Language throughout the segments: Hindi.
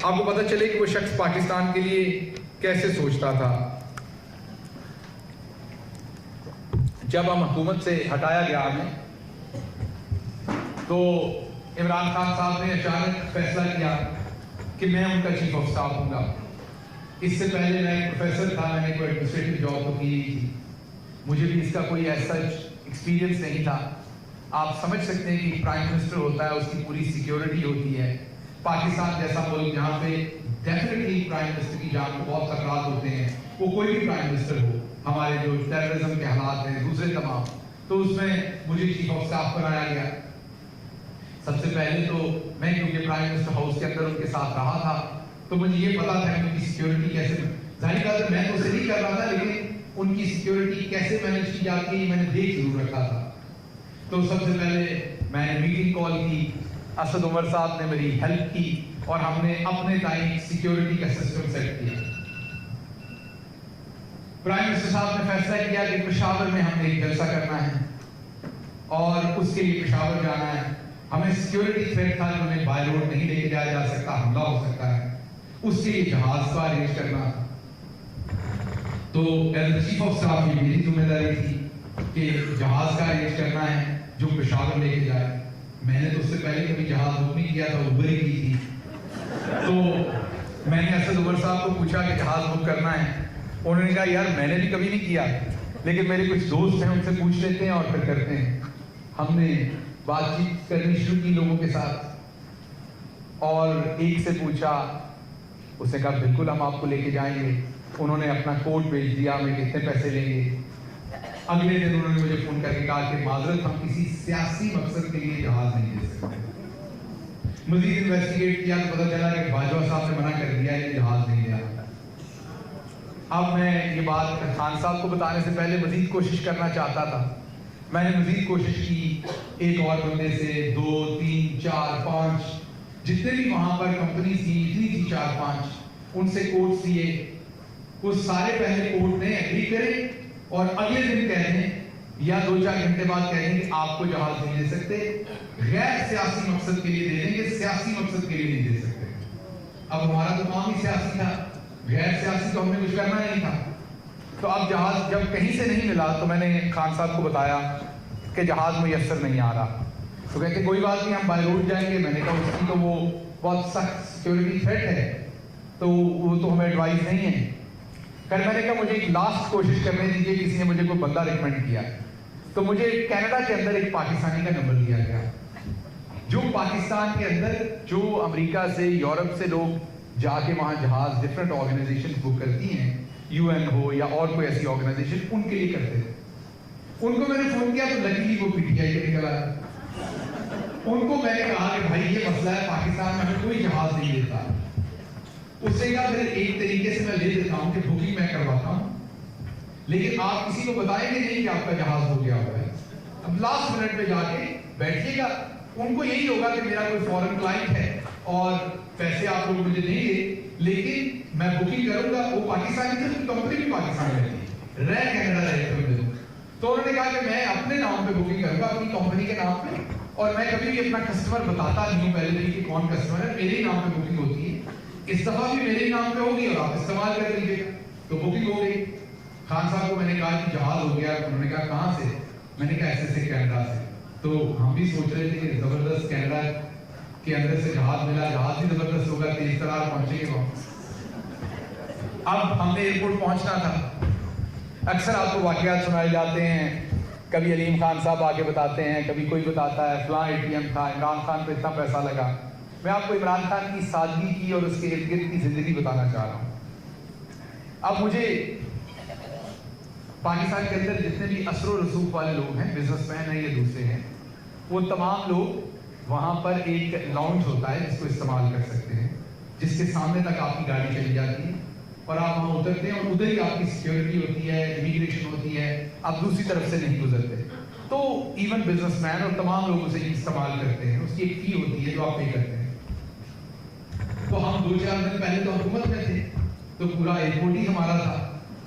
आपको पता चले कि वो शख्स पाकिस्तान के लिए कैसे सोचता था। जब हम हुकूमत से हटाया गया हमें, तो इमरान खान साहब ने अचानक फैसला किया कि मैं उनका चीफ ऑफ स्टाफ हूँगा। इससे पहले मैं एक प्रोफेसर था, मैंने कोई एडमिनिस्ट्रेटिव जॉब तो की थी, मुझे भी इसका कोई ऐसा एक्सपीरियंस नहीं था। आप समझ सकते हैं कि प्राइम मिनिस्टर होता है, उसकी पूरी सिक्योरिटी होती है। पाकिस्तान जैसा मुल्क जहाँ पे डेफिनेटली प्राइम मिनिस्टर की जान को बहुत खतरात होते हैं, वो कोई भी प्राइम मिनिस्टर हो, हमारे जो टेररिज्म के हालात हैं दूसरे तमाम, तो उसमें मुझे चीफ ऑफ स्टाफ बनाया गया। सबसे पहले तो मैं क्योंकि प्राइम मिनिस्टर हाउस के अंदर उनके साथ रहा था, तो मुझे ये पता था कि उनकी सिक्योरिटी कैसे, जाहिर बात है मैं तो उसे नहीं कर रहा था, लेकिन उनकी सिक्योरिटी कैसे मैनेज की जाती है मैंने देख जरूर रखा था। तो सबसे पहले मैंने मीटिंग कॉल की, असद उमर साहब ने मेरी हेल्प की और हमने अपने टाइम सिक्योरिटी का सिस्टम सेट किया। प्राइम मिनिस्टर साहब ने फैसला किया कि पेशावर में हमने एक जलसा करना है और उसके लिए पेशावर जाना है। हमें सिक्योरिटी थ्रेट था कि उन्हें बाय रोड नहीं लेके जाया जा सकता, हमला हो सकता है, उसके लिए जहाज का अरेंज करना था। तो एज चीफ ऑफ स्टाफ की मेरी जिम्मेदारी थी कि जहाज का अरेंज करना है जो पेशावर लेके जाए। मैंने तो उससे पहले कभी जहाज बुक नहीं किया था, उबर ही की थी। तो मैंने असद उमर साहब को पूछा कि जहाज बुक करना है, उन्होंने कहा यार मैंने भी कभी नहीं किया, लेकिन मेरे कुछ दोस्त हैं उनसे पूछ लेते हैं और फिर करते हैं। हमने बातचीत करनी शुरू की लोगों के साथ और एक से पूछा, उसने कहा बिल्कुल हम आपको लेके जाएंगे। उन्होंने अपना कोड भेज दिया, हमें कितने पैसे लेंगे। अगले दिन उन्होंने मुझे फोन करके कहा कि माजरत हम किसी सियासी मकसद के लिए जहाज नहीं दे सकते। मजीद इन्वेस्टिगेट किया तो पता चला कि बाजवा साहब ने मना कर दिया ये जहाज नहीं दिया। अब मैं ये बात खान साहब को बताने से पहले मजीद कोशिश करना चाहता था। मैंने मजीद कोशिश की, एक और बंदे से 2, 3, 4, 5 जितने भी वहां पर कंपनी थी, इतनी थी 4-5, उनसे कोर्ट दिए। वो सारे पहले कोर्ट ने एग्री करें और अगले दिन कह दें या 2-4 घंटे बाद कह दें कि आपको जहाज नहीं दे सकते, गैर सियासी मकसद के लिए दे देंगे, सियासी मकसद के लिए नहीं दे सकते। अब हमारा तो काम ही सियासी था, गैर सियासी तो हमने कुछ करना नहीं था। तो अब जहाज जब कहीं से नहीं मिला तो मैंने खान साहब को बताया कि जहाज मुयस्सर नहीं आ रहा। तो कहते कोई बात नहीं हम बाय रोड जाएंगे। मैंने कहा उसकी तो वो बहुत सख्त सिक्योरिटी थ्रेट है, तो वो तो हमें एडवाइस नहीं है। फिर मैंने कहा मुझे एक लास्ट कोशिश करने दीजिए, किसी ने मुझे कोई बंदा रिकमेंड किया। तो मुझे कनाडा के अंदर एक पाकिस्तानी का नंबर दिया गया, जो पाकिस्तान के अंदर जो अमेरिका से यूरोप से लोग जाके वहाँ जहाज डिफरेंट ऑर्गेनाइजेशन बुक करती हैं, UN हो या और कोई ऐसी ऑर्गेनाइजेशन, उनके लिए करते थे। उनको मैंने फोन किया तो लकीली वो PTI के निकल आया। उनको मैंने कहा कि भाई ये मसला है, पाकिस्तान में हमें कोई जहाज नहीं देता। उससे कहा फिर एक तरीके से मैं ले देता हूँ कि बुकिंग मैं करवाता हूँ, लेकिन आप किसी को बताएंगे नहीं कि आपका जहाज हो गया हुआ है। अब लास्ट मिनट में जाके बैठिएगा, उनको यही होगा कि मेरा कोई फॉरेन क्लाइंट है और पैसे आप लोग मुझे देंगे, लेकिन मैं बुकिंग करूंगा। वो पाकिस्तानी थे, कंपनी भी पाकिस्तान में थी, रह कनाडा रहे थे। तो उन्होंने कहा कि मैं अपने नाम पे बुकिंग करूंगा, अपनी कंपनी के नाम पे, और मैं कभी भी अपना कस्टमर बताता नहीं हूँ पहले भी कि कौन कस्टमर है, मेरे ही नाम पे बुकिंग होती है। इस दफा भी मेरे ही नाम पे होगी और आप इस्तेमाल कर लीजिएगा। तो बुकिंग हो गई। खान साहब को मैंने कहा कि जहाज हो गया। उन्होंने कहा कहाँ से? मैंने कहा ऐसे कनाडा से। तो हम भी सोच रहे थे कि जबरदस्त कनाडा के अंदर से जहाज मिला, जहाज भी जबरदस्त होगा, तेज तरार पहुंचेंगे वहां। अब हमने एयरपोर्ट पहुंचना था। अक्सर आपको वाकयात सुनाए जाते हैं, कभी अलीम खान साहब आके बताते हैं, कभी कोई बताता है फलां ATM था, इमरान खान को इतना पैसा लगा। मैं आपको इमरान खान की सादगी की और उसके इर्द गिर्द की जिंदगी बताना चाह रहा हूँ। अब मुझे पाकिस्तान के अंदर जितने भी असर रसूख वाले लोग हैं, बिजनेसमैन हैं या दूसरे हैं, वो तमाम लोग वहाँ पर एक लाउंज होता है जिसको इस्तेमाल कर सकते हैं, जिसके सामने तक आपकी गाड़ी चली जाती है और आप वहाँ उतरते हैं और उधर ही आपकी सिक्योरिटी होती है, इमिग्रेशन होती है, आप दूसरी तरफ से नहीं गुजरते। तो इवन बिजनेसमैन और तमाम लोग उसे इस्तेमाल करते हैं, उसकी एक फी होती है जो आप पे करते हैं। तो हम 2-4 दिन पहले तो हुकूमत में थे, तो पूरा एयरपोर्ट ही हमारा था।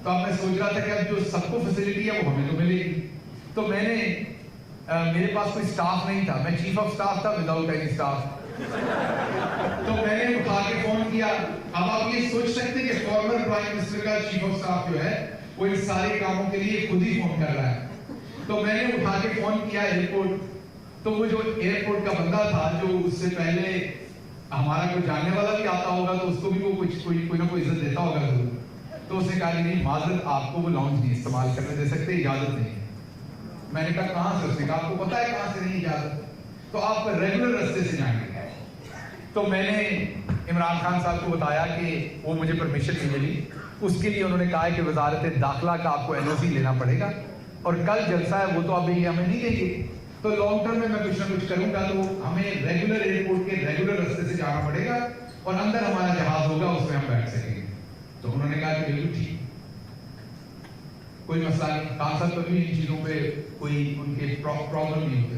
तो अब मैं सोच रहा था कि अब जो सबको फैसिलिटी है वो हमें तो मिलेगी। तो मैंने मेरे पास कोई स्टाफ नहीं था, मैं चीफ ऑफ स्टाफ था विदाउट एनी स्टाफ। तो मैंने उठा के फोन किया किया। अब आप ये सोच सकते हैं कि फॉर्मर प्राइम मिनिस्टर का चीफ ऑफ स्टाफ जो है वो इन सारे कामों के लिए खुद ही फोन कर रहा है। तो मैंने उठा के फोन किया एयरपोर्ट, तो वो जो एयरपोर्ट का बंदा था जो उससे पहले हमारा कोई जानने वाला भी आता होगा तो उसको भी वो कोई ना कोई इज्जत देता होगा जरूर। तो उसने कहा नहीं माजरत, आपको वो लाउंज नहीं इस्तेमाल करने दे सकते, इजाजत नहीं। मैंने कहा कहां से? उसने कहा आपको पता है कहां से नहीं इजाजत, तो आप रेगुलर रास्ते से जाएंगे। तो मैंने इमरान खान साहब को बताया कि वो मुझे परमिशन नहीं मिली, उसके लिए उन्होंने कहा है कि वजारत दाखिला का आपको NOC लेना पड़ेगा और कल जलसा है वो तो अब ये हमें नहीं देंगे। तो लॉन्ग टर्म में मैं कुछ ना कुछ करूंगा, तो हमें रेगुलर एयरपोर्ट के रेगुलर रास्ते से जाना पड़ेगा और अंदर हमारा जहाज होगा, उसमें हम बैठ सकेंगे। तो उन्होंने कहा कि बिल्कुल ठीक, कोई मसला नहीं। खान साहब कभी इन चीजों पे कोई उनके प्रॉब्लम नहीं होते।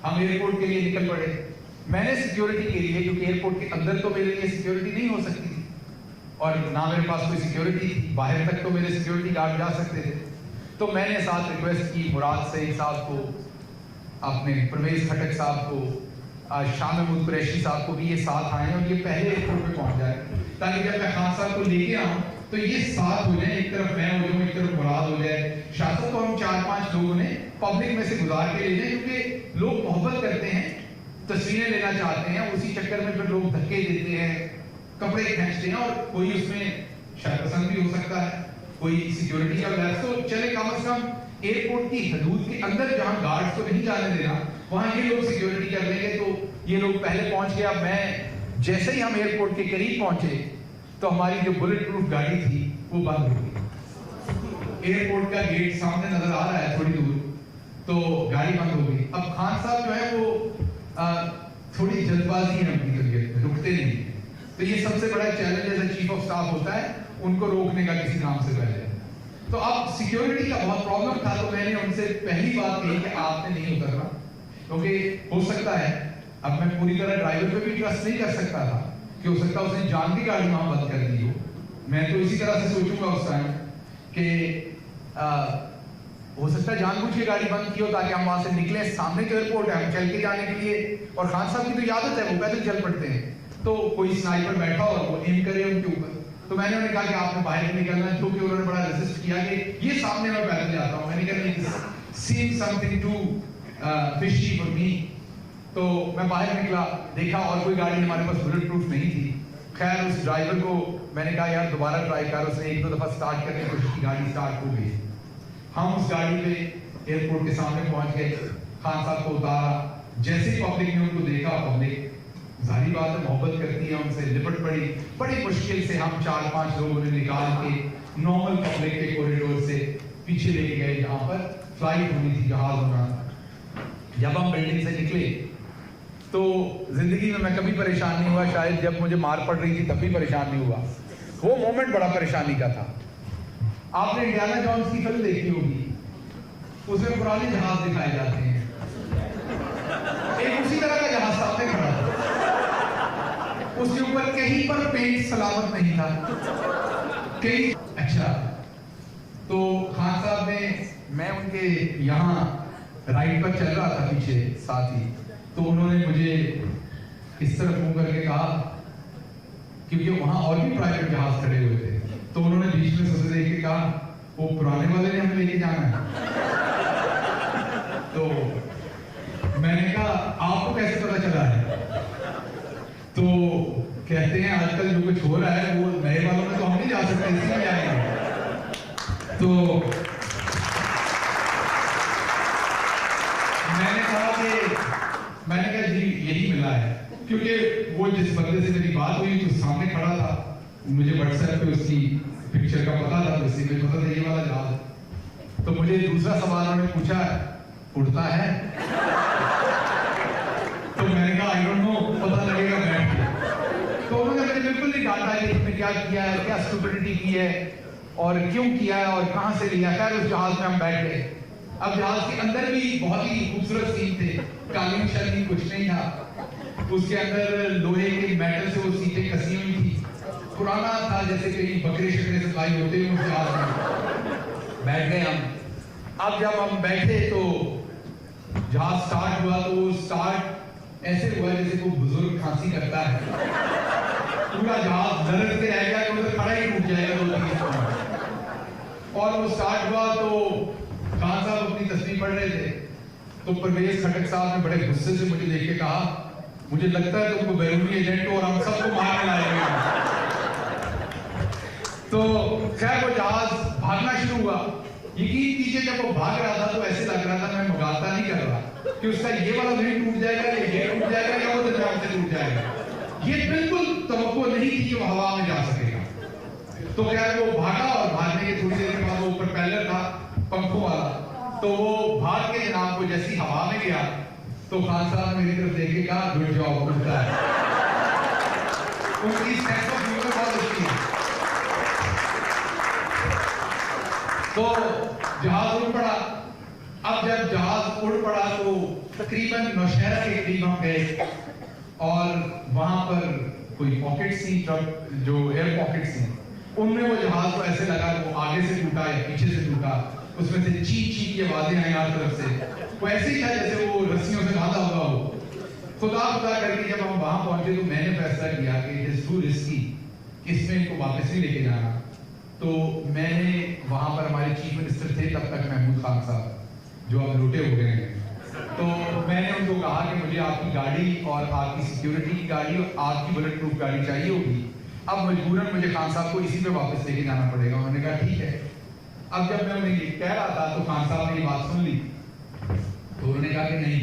हम एयरपोर्ट के लिए निकल पड़े। मैंने सिक्योरिटी के लिए, क्योंकि एयरपोर्ट के अंदर तो मेरे लिए सिक्योरिटी नहीं हो सकती थी और ना मेरे पास कोई सिक्योरिटी थी, बाहर तक तो मेरे सिक्योरिटी गार्ड जा सकते थे। तो मैंने साथ रिक्वेस्ट की मुराद सईद साहब को, अपने परवेज खटक साहब को, शाह महमूद कुरैशी साहब को भी ये साथ आए और ये पहले एयरपोर्ट पे पहुंच जाए, ताकि जब मैं खान साहब को लेके आऊं तो ये साथ हो जाए, एक तरफ मैं हो जाऊं, एक तरफ मुराद हो जाए। शासन को हम 4-5 लोगों ने पब्लिक में से गुजार के ले जाए, क्योंकि लोग मोहब्बत करते हैं, तस्वीरें लेना चाहते हैं, उसी चक्कर में फिर लोग धक्के देते हैं, कपड़े खींचते हैं और कोई उसमें शर्पसंद भी हो सकता है, कोई सिक्योरिटी का लैप्स। तो चले कम से कम एयरपोर्ट की हदूद के अंदर जहां गार्ड्स को नहीं जाने देना, वहां ये लोग सिक्योरिटी कर लेंगे। तो ये लोग पहले पहुंच गया। मैं जैसे ही हम एयरपोर्ट के करीब पहुंचे तो हमारी जो बुलेट प्रूफ गाड़ी थी वो बंद हो गई। एयरपोर्ट का गेट सामने नजर आ रहा है थोड़ी दूर, तो गाड़ी बंद हो गई। अब खान साहब जो है वो थोड़ी जल्दबाजी है उनकी तबीयत में, रुकते नहीं। तो ये सबसे बड़ा challenge as chief of staff होता है, उनको रोकने का किसी काम से पहले। तो अब सिक्योरिटी का बहुत प्रॉब्लम था, तो मैंने उनसे पहली बात कही कि आपने नहीं उतरना, क्योंकि हो सकता है, अब मैं पूरी तरह ड्राइवर पे भी ट्रस्ट नहीं कर सकता था कि हो सकता है उसने जान की गाड़ी वहां बंद कर दी हो। मैं तो इसी तरह से सोचूंगा उस टाइम कि हो सकता है जानबूझ के गाड़ी बंद की हो ताकि हम वहां से निकले। सामने जो एयरपोर्ट है, हम चल के जाने के लिए, और खान साहब की तो आदत है, वो पैदल चल पड़ते हैं, तो कोई स्नाइपर बैठा और वो एम करे उनके ऊपर। तो मैंने उन्हें कहा कि आपने बाहर निकलना है, क्योंकि उन्होंने बड़ा रेजिस्ट किया कि ये सामने मैं पैदल जाता हूँ। मैंने कहा नहीं, seem something too fishy for me. तो मैं बाहर निकला, देखा और कोई गाड़ी हमारे पास बुलेट प्रूफ नहीं थी। खैर उस ड्राइवर को मैंने कहा यार दोबारा ट्राई कर, उसने 1-2 दफा स्टार्ट करने की कोशिश की, गाड़ी स्टार्ट हो गई। हम उस गाड़ी पे एयरपोर्ट के सामने पहुंच गए, खान साहब को उतारा। जैसे ही पब्लिक ने उनको देखा, पब्लिक जाहिर बात है मोहब्बत करती है, उनसे लिपट पड़ी। बड़ी मुश्किल से हम 4-5 लोगों ने निकाल के नॉर्मल पब्लिक के कॉरिडोर से पीछे लेके गए जहां पर फ्लाइट होनी थी, जहाज होना था। जब हम बिल्डिंग से निकले तो जिंदगी में मैं कभी परेशान नहीं हुआ, शायद जब मुझे मार पड़ रही थी तब भी परेशान नहीं हुआ। वो मोमेंट बड़ा परेशानी का था। आपने इंडियाना जॉन्स की फिल्म देखी होगी, उसमें पुराने जहाज दिखाए जाते हैं। एक उसी तरह का जहाज सामने खड़ा था, उसके ऊपर कहीं पर पेंट सलामत नहीं था कहीं। अच्छा, तो खान साहब ने, मैं उनके यहाँ राइट पर चल रहा था पीछे साथ ही, तो उन्होंने मुझे इस तरफ मुंह करके कहा, क्योंकि वहां और भी प्राइवेट जहाज खड़े हुए थे, तो उन्होंने बीच में सबसे देख के कहा वो पुराने वाले ने हमें लेके जाना है। तो मैंने कहा आपको कैसे पता चला है? तो कहते हैं आजकल जो कुछ हो रहा है वो नए वालों में तो हम नहीं जा सकते, इसी में जाएंगे। तो मैंने कहा जी यही मिला है, क्योंकि वो जिस बंदे से मेरी बात हुई जो सामने खड़ा था, मुझे व्हाट्सएप पे उसकी पिक्चर का पता था, तो इसलिए मुझे पता था ये वाला जहाज। तो मुझे दूसरा सवाल उन्होंने पूछा, उड़ता है? तो मैंने कहा आई डोंट नो, पता लगेगा बैठ के। तो उन्होंने मुझे बिल्कुल नहीं डांटा कि इसमें क्या किया है, क्या स्टुपिडिटी की है और क्यों किया है और कहां से लिया। खैर उस जहाज में हम बैठ गए। अब जहाज के अंदर भी बहुत ही खूबसूरत सीन थे, कालीन शालीन कुछ नहीं था, उसके अंदर लोहे के मेटल से वो सीटें कसी हुई थी, पुराना था जैसे कहीं बकरे शकरे सप्लाई होते हैं उस जहाज में। बैठ गए हम। अब जब हम बैठे तो जहाज स्टार्ट हुआ, तो स्टार्ट ऐसे हुआ जैसे कोई बुजुर्ग खांसी करता है। पूरा जहाज लड़क के रह गया कि उधर खड़ा ही टूट जाएगा। और वो स्टार्ट हुआ तो खान साहब अपनी तस्वीर पढ़ रहे थे, तो परवेज खटक साहब ने बड़े गुस्से से मुझे देख के कहा, मुझे लगता है तुमको बैरूनी एजेंट हो और हम सबको मारने लाएंगे। तो खैर वो जहाज भागना शुरू हुआ। यकीन कीजिए जब वो भाग रहा था तो ऐसे लग रहा था मैं मुगालता नहीं कर रहा कि उसका ये वाला विंग टूट जाएगा, ये टूट जाएगा या वो दरमियान से टूट जाएगा। ये बिल्कुल तवक्को नहीं थी कि वो हवा में जा सकेगा। तो खैर वो भागा और भागने के थोड़ी देर के बाद वो प्रोपेलर था पंखों वाला, तो वो भाग के जनाब को जैसी हवा में गया तो खान साहब ने मेरी तरफ देख के कहा, गुड जॉब, उड़ता है। उनकी सेंस ऑफ ह्यूमर बहुत अच्छी है। तो जहाज उड़ पड़ा। अब जब जहाज उड़ पड़ा तो तकरीबन नौशहरा के करीब हम गए और वहां पर कोई पॉकेट्स थी, ट्रक जो एयर पॉकेट्स थी, उनमें वो जहाज को ऐसे लगा वो आगे से टूटा या पीछे से टूटा, उसमें से चीख चीख की आवाजें आई हर तरफ से। वो ऐसे ही था जैसे वो रस्सियों से बांधा हुआ हो। खुदा खुदा करके जब हम वहां पहुंचे तो मैंने फैसला किया कि इट इज टू रिस्की, इसमें इनको वापस नहीं लेके जाना। तो मैंने वहां पर हमारे चीफ मिनिस्टर थे तब तक, महमूद खान साहब, जो अब लूटे हो गए हैं, तो मैंने उनको कहा कि मुझे आपकी गाड़ी और आपकी सिक्योरिटी की गाड़ी और आपकी बुलेट प्रूफ गाड़ी चाहिए होगी। अब मजबूरन मुझे खान साहब को इसी पे वापस लेके जाना पड़ेगा। उन्होंने कहा ठीक है। अब जब मैं उन्हें ये कह रहा था तो खान साहब ने ये बात सुन ली, तो उन्होंने कहा कि नहीं,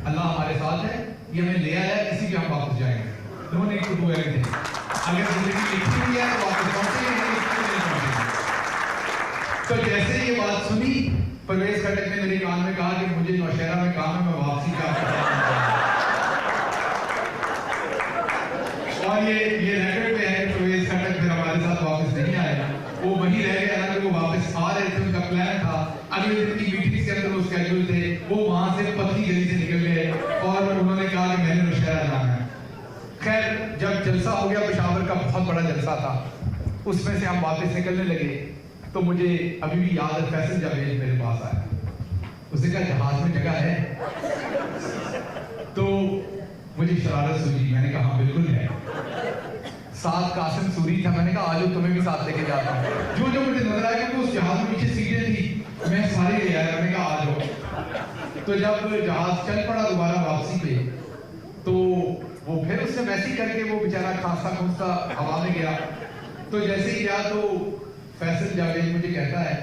अल्लाह हमारे साथ है, ये हमें ले आया, इसी पे हम वापस जाएंगे। उन्होंने एक डू एवरीथिंग, अगर जिंदगी लिखी हुई है तो वापस पहुंचेंगे, नहीं पहुंचेंगे। तो जैसे ये बात सुनी, परवेज खटक ने मेरे कान में कहा कि मुझे नौशहरा में काम है, मैं वापसी का और ये रेकॉर्ड पे है कि परवेज खटक फिर हमारे साथ वापस नहीं आया। वो वहीं रह गया, हालांकि वो वापस आ रहे थे, उनका प्लान था, अगले दिन की मीटिंग के अंदर वो स्केड्यूल थे, वो वहां से पतली गली से निकल गए और उन्होंने कहा कि मैंने नौशहरा जाना है। खैर जब जलसा हो गया, पेशावर का बहुत बड़ा जलसा था, उसमें से हम वापस निकलने लगे, तो मुझे अभी भी याद है फैसल जावेद मेरे पास आया। उसने कहा जहाज में जगह है? तो मुझे शरारत सूझी, मैंने कहा हाँ बिल्कुल है। साथ कासिम सूरी था, मैंने कहा आज तुम्हें भी साथ लेके जाता हूँ। जो जो मुझे नजर आया कि उस जहाज में पीछे सीटें थी, मैं सारी ले आया, मैंने कहा आ जाओ। तो जब जहाज चल पड़ा दोबारा वापसी पे, तो वो फिर उसने वैसे करके वो बेचारा खांसता खूंसता हवा में गया। तो जैसे ही गया तो फैसल जावेद मुझे कहता है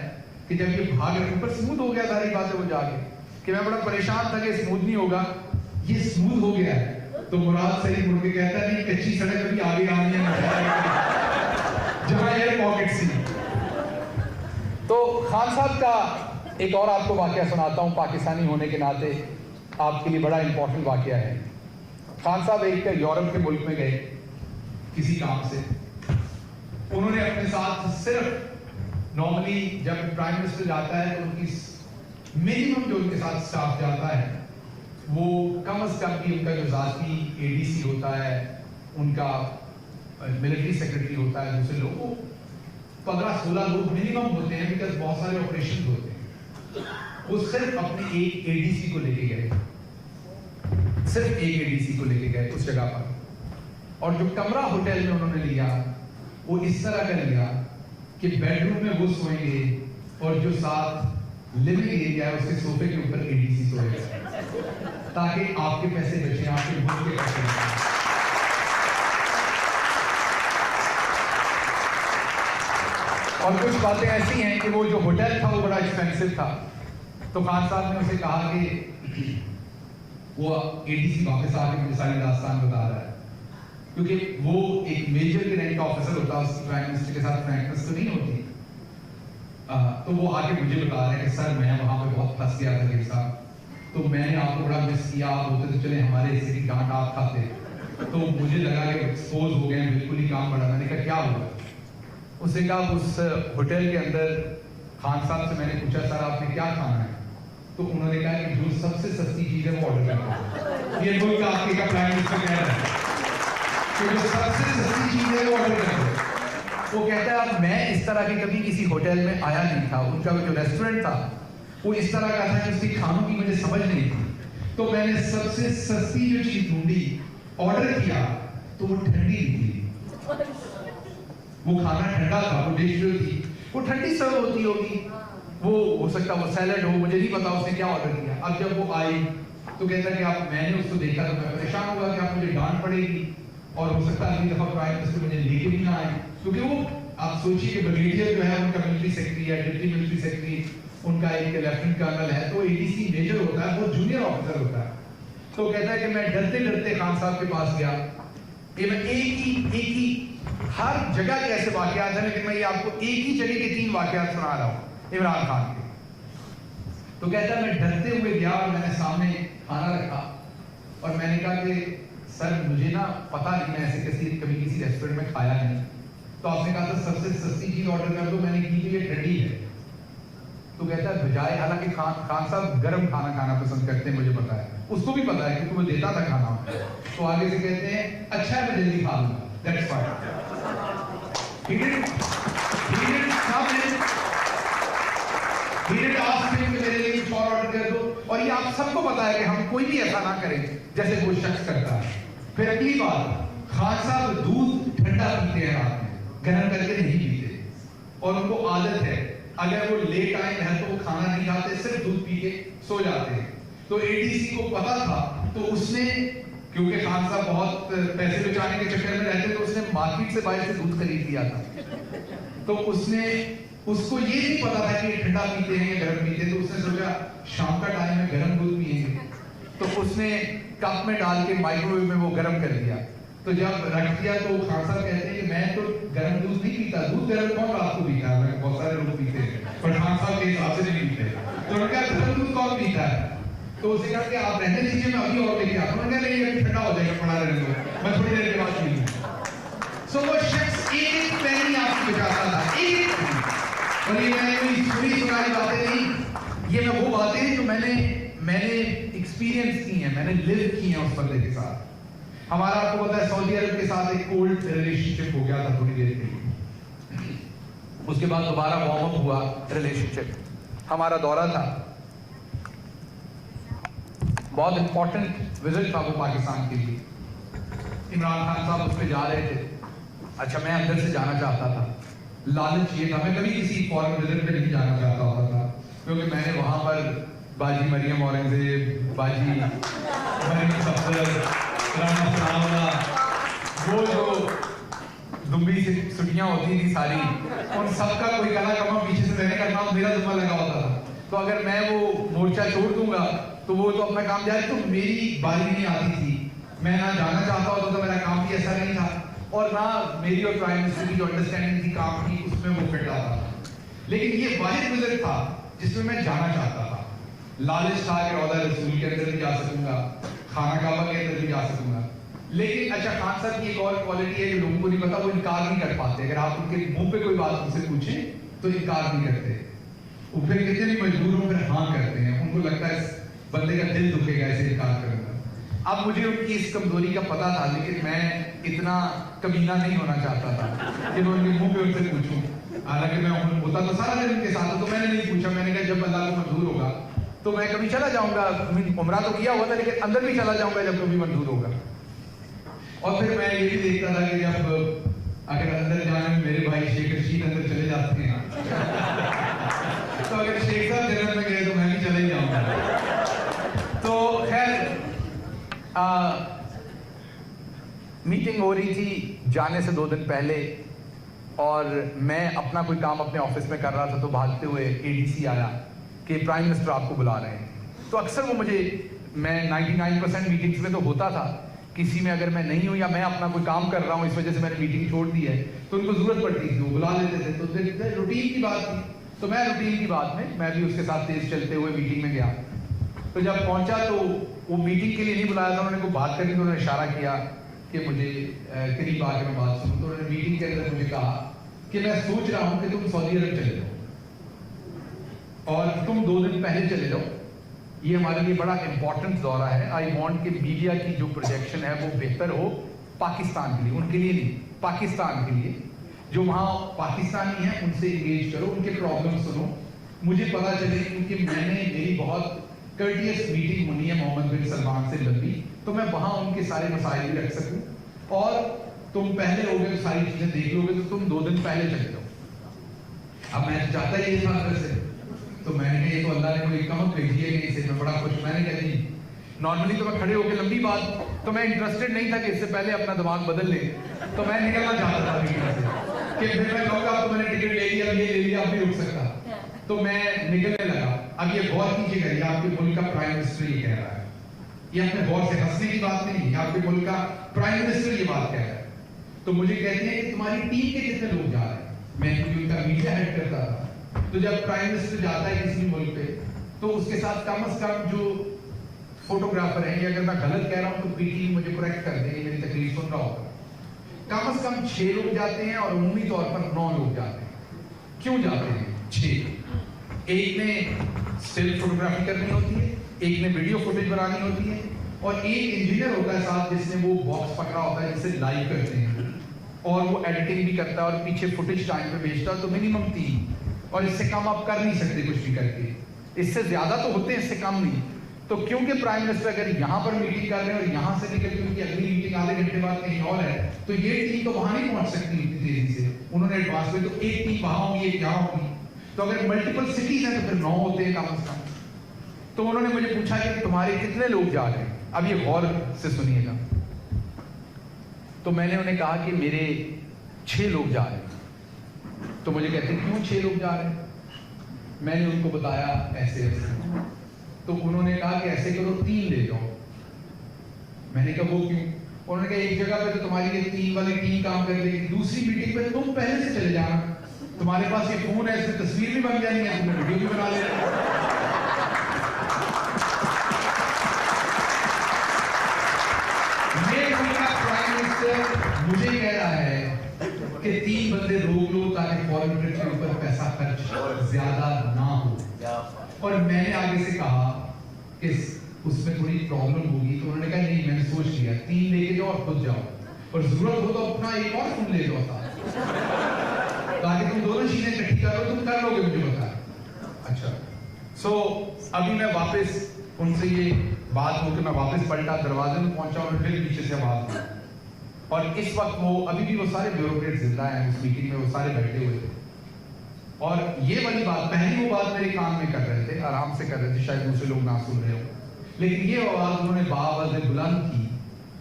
कि जब ये भाग रहे, ऊपर स्मूथ हो गया सारी बातें, वो जाके कि मैं बड़ा परेशान था कि स्मूथ नहीं होगा, ये स्मूथ हो गया है। तो मुराद सही मुड़ के कहता है नहीं, कच्ची सड़क भी आगे आनी है जहां एयर पॉकेट थी। तो खान साहब का एक और आपको वाकया सुनाता हूं, पाकिस्तानी होने के नाते आपके लिए बड़ा इंपॉर्टेंट वाकया है। खान साहब एक यूरोप के मुल्क में गए किसी काम से। उन्होंने अपने साथ सिर्फ नॉर्मली जब प्राइम मिनिस्टर जाता है तो उनकी मिनिमम जो उनके साथ स्टाफ जाता है वो कम से कम भी उनका जो जाती एडीसी होता है, उनका मिलिट्री सेक्रेटरी होता है, दूसरे लोग 15-16 लोग मिनिमम होते हैं, बिकॉज बहुत सारे ऑपरेशन होते हैं। वो सिर्फ अपने एक एडीसी को लेके गए, सिर्फ एक एडीसी को लेके गए उस जगह पर। और जो कमरा होटल में उन्होंने लिया वो इस तरह का लिया कि बेडरूम में वो सोएंगे और जो साथ लिविंग एरिया है उसके सोफे के ऊपर एडीसी सोएगा, ताकि आपके पैसे बचे, आपके मुल्क के पैसे बचे। और कुछ बातें ऐसी हैं कि वो जो होटल था वो बड़ा एक्सपेंसिव था। तो खान साहब ने उसे कहा कि वो एडीसी वापस आके मुझे सारी दास्तान बता रहा है, क्योंकि वो एक मेजर के रैंक का ऑफिसर होता है, उसकी प्राइम मिनिस्टर के साथ फ्रैंकनेस तो नहीं होती। तो वो आके मुझे बता रहे हैं कि सर मैं वहां पे बहुत फंस गया था मेरे साथ, तो मैंने आपको बड़ा मिस किया, आप होते तो चले हमारे हिस्से की डांट आप खाते, तो मुझे लगा कि एक्सपोज हो गए, बिल्कुल ही काम बढ़ा। मैंने कहा क्या हुआ? उसने कहा उस होटल के अंदर खान साहब से मैंने पूछा सर आपने क्या खाना है? तो उन्होंने कहा कि जो सबसे सस्ती चीज है वो ऑर्डर करना। ये मुल्क आपके का प्राइम मिनिस्टर कह रहा है कि जो सबसे सस्ती चीज है वो ऑर्डर करना। वो कहता है अब मैं इस तरह के कभी किसी होटल में आया नहीं था, उनका जो रेस्टोरेंट था वो इस तरह का था कि उसकी खानों की मुझे समझ नहीं थी, तो मैंने सबसे सस्ती जो चीज ढूंढी, ऑर्डर किया, तो वो ठंडी निकली। वो खाना ठंडा था, वो डिश जो थी वो ठंडी सर्व होती होगी, वो हो सकता वो सैलड हो, मुझे नहीं पता उसने क्या ऑर्डर किया। अब जब वो आई तो कहता कि आप, मैंने उसको देखा तो मैं परेशान हुआ कि आप मुझे डांट पड़ेगी और हो सकता है अगली दफा प्राइम मिनिस्टर मुझे लेके भी ना आए, क्योंकि वो आप सोचिए कि ब्रिगेडियर जो है उनका मिलिट्री सेक्रेटरी है, डिप्टी मिलिट्री सेक्रेटरी उनका एक लेफ्टिनेंट कर्नल है, तो एडीसी मेजर होता है, वो जूनियर ऑफिसर होता है। तो कहता है कि मैं डरते डरते खान साहब के पास गया कि मैं एक ही हर जगह के ऐसे वाकयात हैं, लेकिन मैं ये आपको एक ही जगह के 3 वाकयात सुना रहा हूँ इमरान खान के। तो कहता है मैं डरते हुए गया और मैंने सामने खाना रखा और मैंने कहा कि सर मुझे ना पता नहीं, मैं ऐसे कभी किसी रेस्टोरेंट में खाया नहीं। तो आपने कहा था सबसे सस्ती चीज ऑर्डर कर दो, मैंने की कि ये ठंडी है। तो कहता है बजाय, हालांकि खान साहब गर्म खाना खाना पसंद करते हैं, मुझे पता है, उसको भी पता है क्योंकि वो देता था खाना। तो आगे से कहते हैं अच्छा है मैं जल्दी खा लूंगा, that's fine. He didn't ask me कि मेरे लिए कुछ और ऑर्डर कर दो। और ये आप सबको पता है कि हम कोई भी ऐसा ना करें जैसे वो शख्स करता है। फिर अगली बात, खान साहब दूध ठंडा पीते हैं रात में, गर्म करके नहीं पीते, और उनको आदत है अगर वो लेट आए हैं तो वो खाना नहीं खाते, सिर्फ दूध पी के सो जाते हैं। तो एडीसी को पता था, तो उसने, क्योंकि खान साहब बहुत पैसे बचाने के चक्कर में रहते, तो उसने मार्केट से बाहर से दूध खरीद लिया था। तो उसको ये नहीं पता था कि ठंडा पीते हैं या गर्म पीते हैं, तो उसने सोचा शाम का टाइम में गर्म दूध पिएंगे, तो उसने कप में डाल के माइक्रोवेव में वो गर्म कर दिया। तो जब रख दिया तो खान साहब कहते हैं कि मैं तो गर्म दूध नहीं पीता, दूध गर्म कौन रात को पीता है, बहुत सारे लोग पीते हैं, पर खान साहब के हिसाब से नहीं पीते। तो उन्होंने कहा गर्म दूध कौन पीता है? तो उसे कहा कि आप रहने दीजिए, मैं अभी और लेके आता हूं। उन्होंने कहा नहीं अभी ठंडा हो जाएगा, पड़ा रहने दो, मैं थोड़ी देर के बाद पी लूंगा। सो वो शख्स एक पैनी आपकी बचाता था, एक। और ये मैं कोई सुनी सुनाई बातें नहीं, ये मैं वो बातें जो मैंने एक्सपीरियंस की हैं, मैंने लिव की हैं उस बंदे के साथ। हमारा आपको पता है सऊदी अरब के साथ एक कोल्ड रिलेशनशिप हो गया था थोड़ी देर के लिए, उसके बाद दोबारा वार्म अप हुआ रिलेशनशिप। हमारा दौरा था, बहुत इंपॉर्टेंट विजिट था वो पाकिस्तान के लिए। इमरान खान साहब उस पर जा रहे थे। अच्छा, मैं अंदर से जाना चाहता था, लालच ये था, मैं कभी किसी फॉरेन विजिट पे नहीं जाना चाहता होता था, क्योंकि मैंने वहां पर बाजी मरियम औरंगजेब, बाजी मरियम सफदर, राना सनाउल्लाह, वो जो दुम्बी से छुट्टियां होती थी सारी, उन सबका कोई कला कमा पीछे से रहने का काम मेरा जुम्मा लगा होता था। तो अगर मैं वो मोर्चा छोड़ दूंगा तो वो तो अपना काम जाए, तो मेरी बारी नहीं आती थी, मैं ना जाना चाहता होता, तो मेरा काम भी ऐसा नहीं था, और ना मेरी और प्राइम मिनिस्टर की जो अंडरस्टैंडिंग थी काम की, उसमें वो फिट आता था। लेकिन ये वाहिद विजिट था जिसमें मैं जाना चाहता था। लालच था कि औदा रसूल के अंदर भी जा सकूंगा, खाना काबा के अंदर भी जा सकूंगा। लेकिन अच्छा, खान साहब की एक और क्वालिटी है जो लोगों को नहीं पता, वो इनकार नहीं कर पाते। अगर आप उनके मुंह पे कोई बात उनसे पूछें तो इनकार नहीं करते, वो फिर कितने भी मजबूर हो फिर हाँ करते हैं। उनको लगता है इस बंदे का दिल दुखेगा ऐसे इनकार करूंगा। अब मुझे उनकी इस कमजोरी का पता था, लेकिन मैं इतना कमीना नहीं होना चाहता था कि मैं उनके मुंह पे उनसे पूछूं। हालांकि मैं होता तो सारा दिन उनके साथ, तो मैंने नहीं पूछा। मैंने कहा जब अल्लाह को मंजूर होगा तो मैं कभी चला जाऊंगा, उम्रा तो किया हुआ था, लेकिन अंदर भी चला जाऊंगा जब कभी मंजूर होगा। और फिर मैं ये भी देखता था कि जब अगर अंदर जाने में मेरे भाई शेख रशीद अंदर चले जाते हैं तो अगर शेख साहब जन्नत में गए तो मैं भी चले ही जाऊंगा। तो खैर मीटिंग हो रही थी जाने से 2 दिन पहले, और मैं अपना कोई काम अपने ऑफिस में कर रहा था, तो भागते हुए एडीसी आया कि प्राइम मिनिस्टर आपको बुला रहे हैं। तो अक्सर वो मुझे, मैं 99% मीटिंग्स में तो होता था, किसी में अगर मैं नहीं हूं या मैं अपना कोई काम कर रहा हूं इस वजह से मैंने मीटिंग छोड़ दी है, तो उनको जरूरत पड़ती थी, वो बुला लेते थे। तो रूटीन की बात थी, तो मैं रूटीन की बात में मैं भी उसके साथ तेज चलते हुए मीटिंग में गया। तो जब पहुंचा तो वो मीटिंग के लिए नहीं बुलाया था, उन्होंने को बात करनी, तो उन्होंने इशारा किया कि मुझे करीब आके मैं बात सुनूं। तो उन्होंने मीटिंग के अंदर मुझे कहा कि मैं सोच रहा हूं कि तुम सऊदी अरब चले जाओ और तुम 2 दिन पहले चले जाओ, ये हमारे लिए बड़ा इंपॉर्टेंट दौरा है। आई वांट कि मीडिया की जो प्रोजेक्शन है वो बेहतर हो पाकिस्तान के लिए, उनके लिए नहीं, पाकिस्तान के लिए। जो वहाँ पाकिस्तानी हैं उनसे इंगेज करो, उनके प्रॉब्लम सुनो, मुझे पता चले, क्योंकि मेरी बहुत कर्टियस मीटिंग होनी है मोहम्मद बिन सलमान से लंबी, तो मैं वहाँ उनके सारे मसाइल भी रख सकूँ। और तुम पहले हो गए तो सारी चीजें देख लोगे तो तुम 2 दिन पहले चले जाओ। अब मैं चाहता ही था अंदर से, तो मैंने कहा ये तो अल्लाह ने कोई कम भेजी है कि इसे मैं बड़ा खुश। मैंने कहा नहीं, नॉर्मली तो मैं खड़े होकर लंबी बात, तो मैं इंटरेस्टेड नहीं था कि इससे पहले अपना दिमाग बदल ले, तो मैं निकलना चाहता था मीटिंग से कि फिर मैं कहूँगा अब तो मैंने टिकट ले लिया, अब ये ले लिया, अब नहीं रुक सकता, तो मैं निकलने लगा। अब ये गौर कीजिएगा, ये आपके मुल्क का प्राइम मिनिस्टर ये कह रहा है, ये अपने गौर से हंसने की बात नहीं, आपके मुल्क का प्राइम मिनिस्टर ये बात कह रहा है। तो मुझे कहते हैं कि तुम्हारी टीम के कितने लोग जा रहे हैं, मैं क्योंकि उनका मीडिया हेड करता था, तो जब प्राइम मिनिस्टर जाता है किसी मुल्क पे तो उसके साथ कम से कम जो फोटोग्राफर है, अगर मैं गलत कह रहा हूं तो पीटी मुझे करेक्ट कर देंगे, मेरी तकलीफ सुन रहा होगा, कम से कम 6 लोग जाते हैं और उम्मीद तौर पर 9 लोग जाते हैं। क्यों जाते हैं 6? एक ने स्टिल फोटोग्राफी करनी होती है, एक ने वीडियो फुटेज बनानी होती है, और एक इंजीनियर होता है साथ जिसने वो बॉक्स पकड़ा होता है जिसे लाइव करते हैं, और वो एडिटिंग भी करता है और पीछे फुटेज टाइम पे भेजता है। तो मिनिमम 3, और इससे कम आप कर नहीं सकते कुछ भी करके, इससे ज्यादा तो होते हैं, इससे कम नहीं। तो क्योंकि प्राइम मिनिस्टर अगर यहाँ पर मीटिंग कर रहे हैं और यहाँ से निकल क्योंकि अगली मीटिंग आधे घंटे बाद कहीं और है, तो ये टीम तो वहां नहीं पहुंच सकती इतनी तेजी से, उन्होंने एडवांस में, तो एक टीम वहां होगी, एक यहाँ होगी, तो अगर मल्टीपल सिटीज हैं तो फिर 9 होते हैं कम से कम। तो उन्होंने मुझे पूछा कि तुम्हारे कितने लोग जा रहे हैं, अब ये गौर से सुनिएगा। तो मैंने उन्हें कहा कि मेरे 6 लोग जा रहे हैं। तो मुझे कहते हैं क्यों 6 लोग जा रहे हैं? मैंने उनको बताया ऐसे ऐसे, तो उन्होंने कहा कि ऐसे करो 3 ले जाओ। मैंने कहा वो क्यों? उन्होंने कहा एक जगह पे तो तुम्हारी ये 3 वाली टीम काम कर लेगी, दूसरी मीटिंग पे तुम पहले से चले जाना, तुम्हारे पास ये फोन है, इसमें तस्वीर भी बन जानी है, तुमने वीडियो भी बना लेना। मुझे कह रहा है कि 3 बंदे रोक लो ताकि फॉरेन ट्रिप के ऊपर पैसा खर्च ज्यादा ना हो। और मैंने आगे से कहा कि उसमें थोड़ी प्रॉब्लम होगी, तो उन्होंने कहा नहीं मैंने सोच लिया, 3 लेके जाओ और खुद जाओ, और जरूरत हो तो अपना एक और फोन ले जाओ ताकि तुम दोनों चीजें इकट्ठी करो, तुम कर लोगे मुझे बता। अच्छा, सो अभी मैं वापस उनसे ये बात होकर मैं वापस पलटा, दरवाजे में पहुंचा और फिर पीछे से आवाज दी, और इस वक्त वो अभी भी वो सारे ब्यूरोक्रेट जिंदा हैं, उस मीटिंग में वो सारे बैठे हुए थे, और ये वाली बात, पहली वो बात मेरे कान में कर रहे थे, आराम से कर रहे थे, शायद दूसरे लोग ना सुन रहे हो, लेकिन ये आवाज उन्होंने बावजह बुलंद की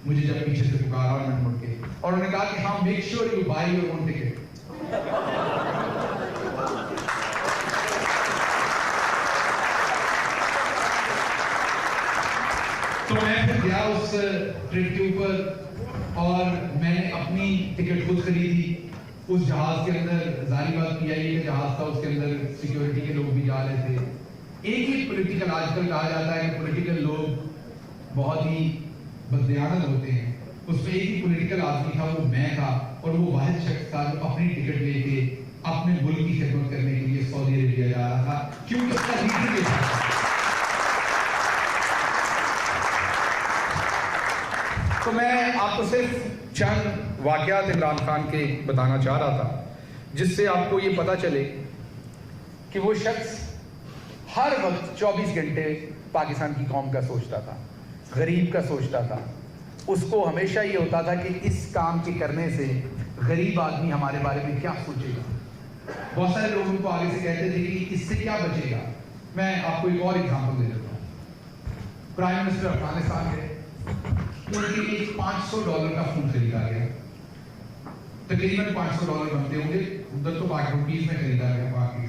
मुझे जब पीछे से पुकारा और मैं मुड़ के, और उन्होंने कहा कि हाँ make sure you by your own ticket. तो मैं फिर गया उस ट्रिप के ऊपर और मैंने अपनी टिकट खुद खरीदी। उस जहाज के अंदर जारी बात PIA का जहाज था, उसके अंदर सिक्योरिटी के लोग भी जा रहे थे। एक ही पॉलिटिकल, आजकल कहा जाता है कि पॉलिटिकल लोग बहुत ही बददियानत होते हैं, उसमें एक ही पॉलिटिकल आदमी था, वो मैं था, और वो वाहिद शख्स था जो अपनी टिकट लेके अपने मुल्क की खिदमत करने के लिए सऊदी अरेबिया जा रहा था, क्योंकि उसका लीडर था। तो मैं आपको सिर्फ चंद वाक़यात इमरान खान के बताना चाह रहा था, जिससे आपको ये पता चले कि वो शख्स हर वक्त 24 घंटे पाकिस्तान की कौम का सोचता था, गरीब का सोचता था। उसको हमेशा ये होता था कि इस काम के करने से गरीब आदमी हमारे बारे में क्या सोचेगा। बहुत सारे लोग उनको आगे से कहते थे कि इससे क्या बचेगा। मैं आपको एक और एग्जाम्पल दे देता हूँ। प्राइम मिनिस्टर अफगानिस्तान के, उनके लिए $500 का फोन खरीदा गया, तकरीबन $500 बनते होंगे, उधर तो ₹5 में खरीदा गया बाकी।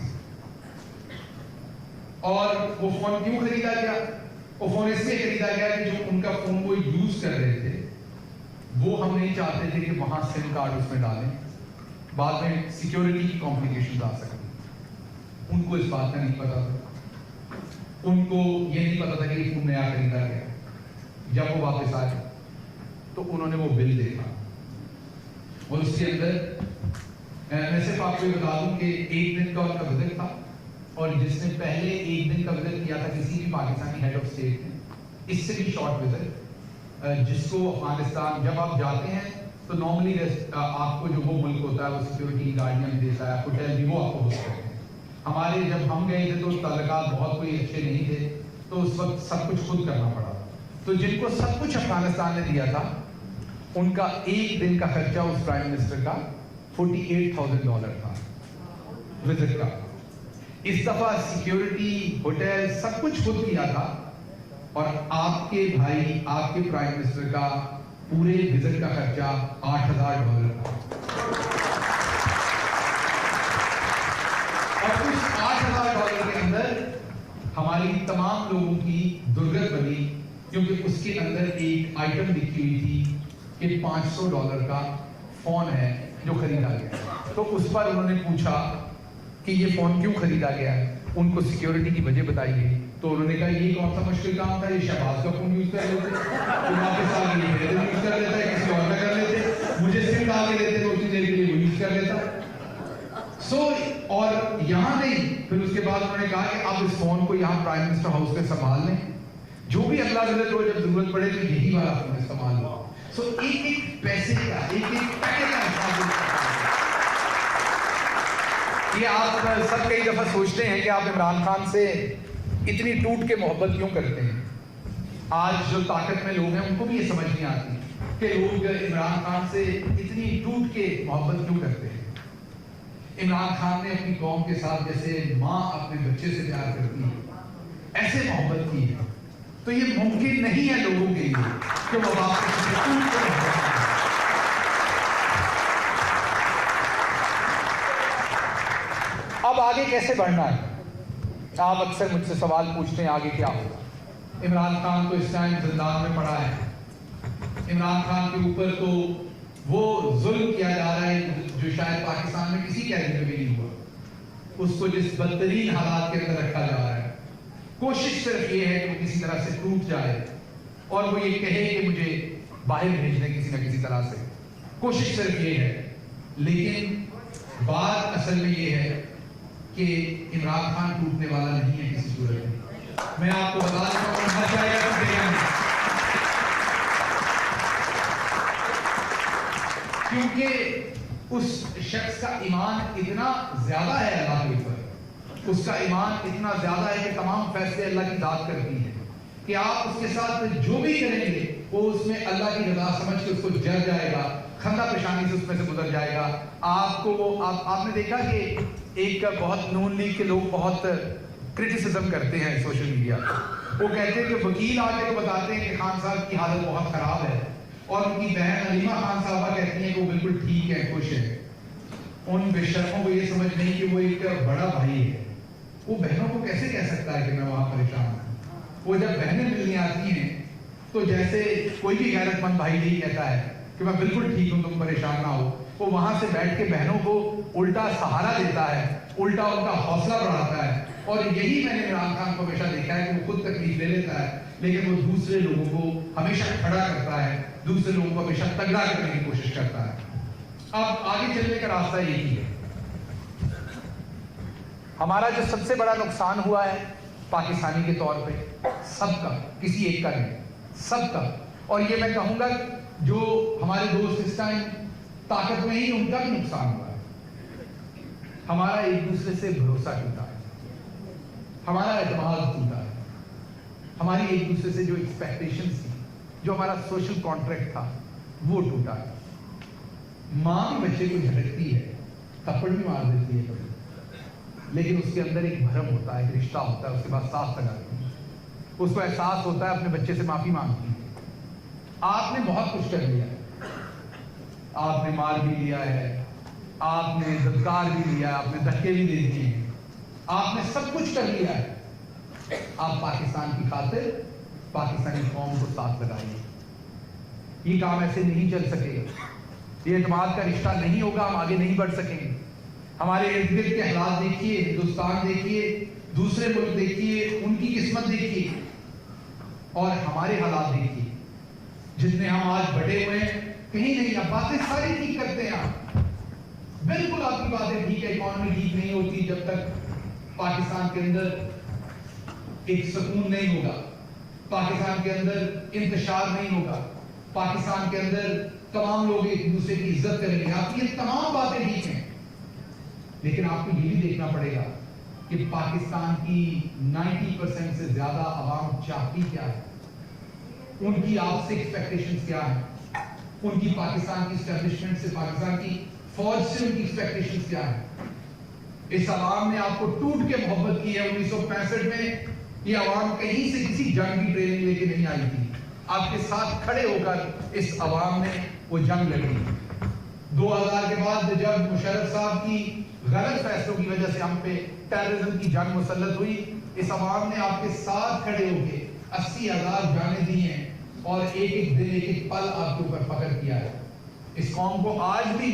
और वो फोन क्यों खरीदा गया? वो फोन इसलिए खरीदा गया कि जो उनका फोन वो यूज कर रहे थे, वो हम नहीं चाहते थे कि वहां सिम कार्ड उसमें डालें, बाद में सिक्योरिटी की कॉम्प्लिकेशन आ सकती। उनको इस बात का नहीं पता था, उनको ये नहीं पता था कि ये फोन नया खरीदा गया। जब वो वापस आए तो उन्होंने वो बिल देखा, और उसके अंदर मैं सिर्फ आपको ये बता दूं कि 1 दिन का उनका विजिट था, और जिसने पहले 1 दिन का विजिट किया था किसी भी पाकिस्तानी हेड ऑफ स्टेट ने, इससे भी शॉर्ट विजिट, जिसको अफगानिस्तान जब आप जाते हैं तो नॉर्मली आपको जो वो मुल्क होता है वो सिक्योरिटी गार्डियन देता है, होटल भी वो आपको होस्ट करते हैं। हमारे जब हम गए थे तो ताल्लुकात बहुत कोई अच्छे नहीं थे, तो उस वक्त सब कुछ खुद करना पड़ा। तो जिनको सब कुछ अफगानिस्तान ने दिया था, उनका एक दिन का खर्चा उस प्राइम मिनिस्टर का $48,000 था विजिट का। इस दफा सिक्योरिटी, होटल, सब कुछ खुद किया था और आपके भाई, आपके प्राइम मिनिस्टर का पूरे विजिट का खर्चा $8,000 था। और उस $8,000 के अंदर हमारी तमाम लोगों की दुर्गत बनी, क्योंकि उसके अंदर एक आइटम लिखी हुई थी कि $500 का फोन है जो खरीदा गया। तो उस पर उन्होंने पूछा कि ये फोन क्यों खरीदा गया है, उनको सिक्योरिटी की वजह बताई गई। तो उन्होंने कहा ये कौन सा मुश्किल काम था, ये शहबाज का फोन यूज कर लेते, तो वापस आ गई यूज कर लेता है, किसी और का कर लेते, मुझे सिम डाल के देते तो उतनी देर के लिए वो यूज कर लेता। और यहाँ नहीं, फिर उसके बाद उन्होंने कहा कि आप इस फोन को यहाँ प्राइम मिनिस्टर हाउस पे संभाल लें, जो भी अगला विजिट हो, जब जरूरत पड़े तो यही वाला फोन इस्तेमाल हो। एक एक पैसे का, एक एक पैकेट का हिसाब। ये आप सब कई दफा सोचते हैं कि आप इमरान खान से इतनी टूट के मोहब्बत क्यों करते हैं। आज जो ताकत में लोग हैं उनको भी ये समझ नहीं आती कि लोग इमरान खान से इतनी टूट के मोहब्बत क्यों करते हैं। इमरान खान ने अपनी कौम के साथ जैसे माँ अपने बच्चे से प्यार करती है, ऐसे मोहब्बत की है। तो ये मुमकिन नहीं है लोगों के लिए कि वो वापस से टूट के मोहब्बत करें। अब आगे कैसे बढ़ना है? आप अक्सर मुझसे सवाल पूछते हैं आगे क्या होगा। इमरान खान तो इस टाइम जिंदान में पड़ा है। इमरान खान के ऊपर तो वो जुल्म किया जा रहा है जो शायद पाकिस्तान में किसी कैबिनेट में भी नहीं हुआ। उसको जिस बदतरीन हालात के अंदर रखा जा रहा है, कोशिश सिर्फ ये है कि वो किसी तरह से टूट जाए और वो ये कहे कि मुझे बाहर भेज दें किसी न किसी तरह से। कोशिश सिर्फ ये है, लेकिन बात असल में ये है कि इमरान खान टूटने वाला नहीं है किसी सूरत में। मैं आपको बता देता हूं, क्योंकि उस शख्स का ईमान इतना ज्यादा है अल्लाह के ऊपर, उसका ईमान इतना ज्यादा है कि तमाम फैसले अल्लाह की जात करती है कि आप उसके साथ जो भी करेंगे वो उसमें अल्लाह की रज़ा समझ के उसको जल जाएगा, खंदा पेशानी से उसमें से गुजर जाएगा। आपको वो आपने देखा कि एक बहुत नून लीग के लोग बहुत क्रिटिसिज्म करते हैं सोशल मीडिया। वो कहते हैं कि वकील आके तो बताते हैं कि खान साहब की हालत बहुत खराब है और उनकी बहन अलीमा खान साहबा कहती हैं कि वो बिल्कुल ठीक है, खुश है। उन बेशर्मों को ये समझ नहीं कि वो एक बड़ा भाई है। वो बहनों को कैसे कह सकता है कि मैं वहां परेशान हूं? वो जब बहनें मिलने आती हैं तो जैसे कोई भी गैरतमंद भाई नहीं कहता है कि मैं बिल्कुल ठीक हूं, तुम परेशान ना हो। वो वहां से बैठ के बहनों को उल्टा सहारा देता है, उल्टा उनका हौसला बढ़ाता है। और यही मैंने इमरान खान को हमेशा देखा है कि वो खुद तकलीफ ले लेता है, लेकिन वो दूसरे लोगों को हमेशा खड़ा करता है, दूसरे लोगों को हमेशा तगड़ा करने की कोशिश करता है। अब आगे चलने का रास्ता यही है। हमारा जो सबसे बड़ा नुकसान हुआ है पाकिस्तानी के तौर पे, सबका, किसी एक का नहीं, सबका। और ये मैं कहूंगा जो हमारे दोस्त इस टाइम ताकत में ही, उनका भी नुकसान हुआ है। हमारा एक दूसरे से भरोसा टूटा है, हमारा एतमाद टूटा है, हमारी एक दूसरे से जो एक्सपेक्टेशंस थी, जो हमारा सोशल कॉन्ट्रैक्ट था, वो टूटा है। माँ भी बच्चे को झटकती है, थप्पड़ भी मार देती है, लेकिन उसके अंदर एक भरम होता है, एक रिश्ता होता है, उसके बाद साथ लगाती है, उसको एहसास होता है, अपने बच्चे से माफी मांगती है। आपने बहुत कुछ कर लिया, आपने मार भी लिया है, आपने धत्कार भी लिया, आपने धक्के भी दे दिए हैं, आपने सब कुछ कर लिया है। आप पाकिस्तान की खातिर पाकिस्तानी कौम को साथ लगाइए। ये काम ऐसे नहीं चल सकेगा, ये एतमाद का रिश्ता नहीं होगा, हम आगे नहीं बढ़ सकेंगे। हमारे इर्द गिर्द के हालात देखिए, हिंदुस्तान देखिए, दूसरे मुल्क देखिए, उनकी किस्मत देखिए और हमारे हालात देखिए, जितने हम आज बढ़े हुए हैं। कहीं नहीं, अब बातें सारी ठीक करते हैं आप, बिल्कुल आपकी बातें ठीक है। इकॉनमी ठीक नहीं होती जब तक पाकिस्तान के अंदर एक सुकून नहीं होगा, पाकिस्तान के अंदर इंतशार नहीं होगा, पाकिस्तान के अंदर तमाम लोग एक दूसरे की इज्जत करेंगे। आपकी ये तमाम बातें ठीक हैं, लेकिन आपको ये भी देखना पड़ेगा कि पाकिस्तान की 90% से ज्यादा आवाम चाहती क्या है, उनकी आपसे एक्सपेक्टेशंस क्या है। उनकी पाकिस्तान की एस्टेब्लिशमेंट से, पाकिस्तान की फौज से उनकी एक्सपेक्टेशंस क्या है। इस आवाम ने आपको टूट के मोहब्बत की है। 1965 में ये आवाम कहीं से किसी जंग की ट्रेनिंग लेके नहीं आई थी। आपके साथ खड़े होकर इस आवाम ने वो जंग लड़ी। 2000 के बाद जब मुशर्रफ साहब की गलत फैसलों की वजह से हम पे टेररिज्म की जंग मुसल्लत हुई, इस आवाम ने आपके साथ खड़े होके 80,000 जाने दी हैं और एक एक दिन, एक एक पल आपके ऊपर फख्र किया है। इस कौम को आज भी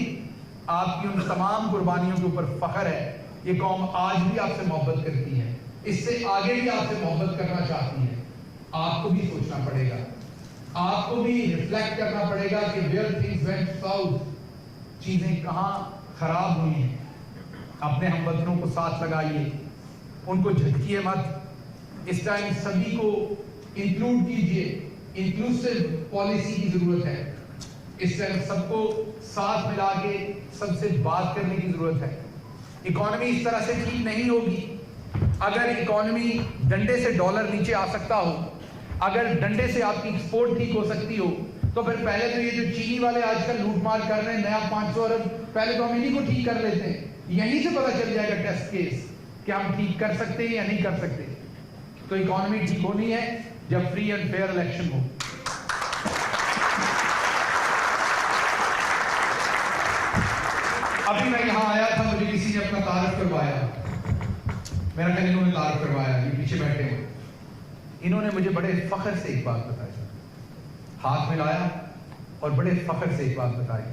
आपकी उन तमाम कुर्बानियों के ऊपर फख्र है। ये कौम आज भी आपसे मोहब्बत करती है, इससे आगे भी आपसे मोहब्बत करना चाहती है। आपको भी सोचना पड़ेगा, आपको भी रिफ्लेक्ट करना पड़ेगा कि वेयर थिंग्स वेंट साउथ, चीजें कहां खराब हुई हैं। अपने हमवतनों को साथ लगाइए, उनको झटकिए मत। इस टाइम सभी को इंक्लूड कीजिए, इंक्लूसिव पॉलिसी की जरूरत है। इस टाइम सबको साथ मिला के सबसे बात करने की जरूरत है। इकोनॉमी इस तरह से ठीक नहीं होगी। अगर इकोनॉमी डंडे से डॉलर नीचे आ सकता हो, अगर डंडे से आपकी एक्सपोर्ट ठीक हो सकती हो, तो फिर पहले तो ये जो चीनी वाले आजकल लूटमार कर रहे हैं, नया 500 अरब, पहले तो हम इन्हीं को ठीक कर लेते हैं। यहीं से पता चल जाएगा टेस्ट केस कि हम ठीक कर सकते हैं या नहीं कर सकते। तो इकोनॉमी ठीक होनी है जब फ्री एंड फेयर इलेक्शन हो। अभी मैं यहां आया था, मुझे किसी ने अपना तारुफ करवाया, मेरा ख्याल इन्होंने तारुफ करवाया, ये पीछे बैठे हैं। इन्होंने मुझे बड़े फख्र से एक बात बताई, हाथ मिलाया और बड़े फख्र से एक बात बताई।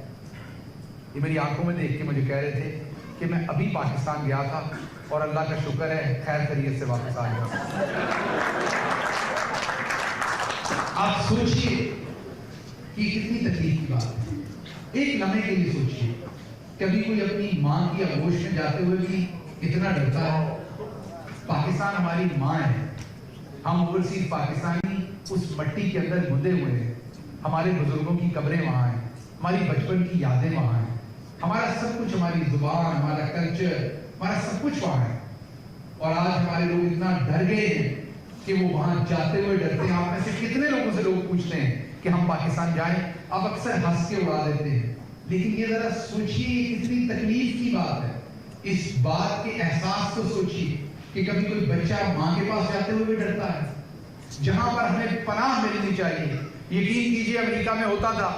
ये मेरी आंखों में देख के मुझे कह रहे थे कि मैं अभी पाकिस्तान गया था और अल्लाह का शुक्र है खैर खैरियत से वापस आ गया। आप सोचिए कि कितनी तकलीफ की बात है। एक लम्हे के लिए सोचिए, कभी कोई अपनी मां की आगोश में जाते हुए भी इतना डरता है। पाकिस्तान हमारी मां है, हम ओवरसीज पाकिस्तानी उस मट्टी के अंदर गुंदे हुए हैं। हमारे बुजुर्गों की कब्रें वहां हैं, हमारी बचपन की यादें वहां हैं, हमारा सब कुछ, हमारी जुबान, हमारा कल्चर, हमारा सब कुछ वहां है। और आज हमारे लोग इतना डर गए हैं कि वो वहां जाते हुए डरते हैं। आप में से कितने लोगों से लोग पूछते हैं कि हम पाकिस्तान जाएं, आप अक्सर हंस के उड़ा देते हैं। लेकिन ये जरा सोचिए कितनी तकलीफ की बात है। इस बात के एहसास को सोचिए कि कभी कोई बच्चा मां के पास जाते हुए भी डरता है, जहां पर हमें पनाह मिलनी चाहिए। यकीन कीजिए अमेरिका में होता था,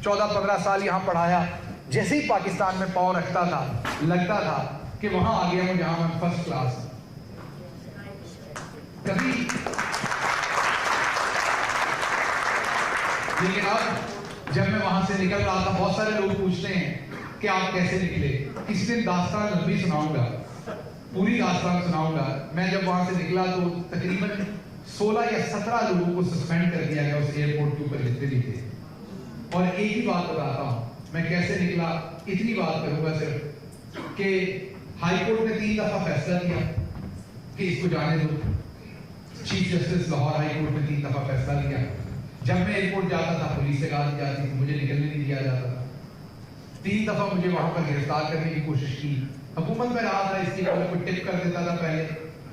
14-15 साल यहां पढ़ाया, जैसे ही पाकिस्तान में पांव रखता था लगता था कि वहां आ गया हूं जहां मैं फर्स्ट क्लास हूं। कभी लेकिन अब जब मैं वहां से निकल रहा था, बहुत सारे लोग पूछते हैं कि आप कैसे निकले। किसी दिन दास्तान लंबी सुनाऊंगा, पूरी दास्तान सुनाऊंगा। मैं जब वहां से निकला तो तकरीबन 16 या 17 लोगों को सस्पेंड कर दिया गया उस एयरपोर्ट के ऊपर जितने भी थे। और एक ही बात बताता हूं मैं कैसे निकला, इतनी बात करूंगा सिर्फ कि हाई कोर्ट ने 3 दफा फैसला दिया कि इसको जाने दो। Chief justice Lahore high court ने 3 दफा फैसला दिया। जब मैं एयरपोर्ट जाता था पुलिस से गाली जाती थी, मुझे निकलने नहीं दिया जाता था। 3 दफा मुझे वहां पर गिरफ्तार करने की कोशिश की। हुकूमत में रहा था, इसकी वजह को टिप कर देता था पहले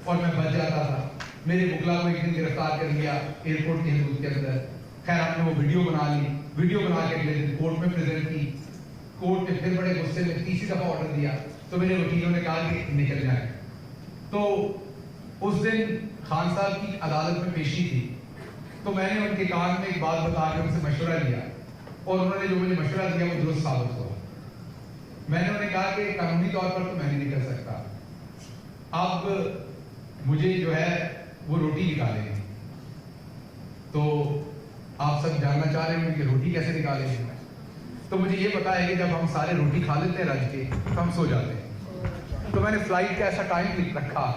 और मैं बच जाता था। मेरे मुगला को एक दिन गिरफ्तार कर लिया एयरपोर्ट की हदूद के अंदर। खैर हमने वो वीडियो बना ली, वीडियो बना के अगले दिन कोर्ट में प्रेजेंट की। कोर्ट ने फिर बड़े गुस्से में तीसरी दफा ऑर्डर दिया तो मेरे वकीलों ने कहा कि निकल जाए। तो उस दिन खान साहब की अदालत में पेशी थी, तो मैंने उनके कान में एक बात बता के उनसे मशवरा लिया और उन्होंने जो मुझे मशवरा दिया वो दुरुस्त साबित हुआ। मैंने उन्हें कहा कि कानूनी तौर पर तो मैं नहीं निकल सकता, अब मुझे जो है वो रोटी निकालेंगे। तो आप सब जानना चाह रहे हैं कि रोटी कैसे निकालेंगे। तो मुझे ये पता है कि जब हम सारे रोटी खा लेते हैं रज के तो हम सो जाते हैं। तो मैंने फ्लाइट का ऐसा टाइम रखा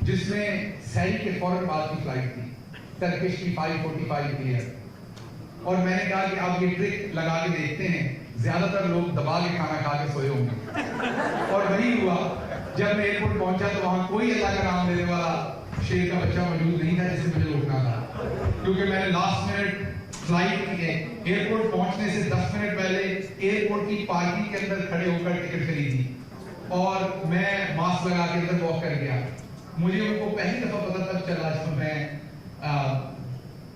जिसमें सहरी के फौरन बाद की फ्लाइट थी, टर्किश की 5:45 PM। और मैंने कहा कि आप ये ट्रिक लगा के देखते हैं, ज्यादातर लोग दबा के खाना खा के सोए होंगे। और वही हुआ, जब मैं एयरपोर्ट पहुंचा तो वहां कोई अल्लाह का नाम लेने वाला शेर का बच्चा मौजूद नहीं था जिससे मुझे रोकना था, क्योंकि मैंने लास्ट मिनट फ्लाइट के एयरपोर्ट पहुंचने से 10 मिनट पहले एयरपोर्ट की पार्किंग के अंदर खड़े होकर टिकट खरीदी और मैं मास्क लगा के अंदर वॉक कर गया। मुझे उनको पहली दफा पता तब चला जब मैं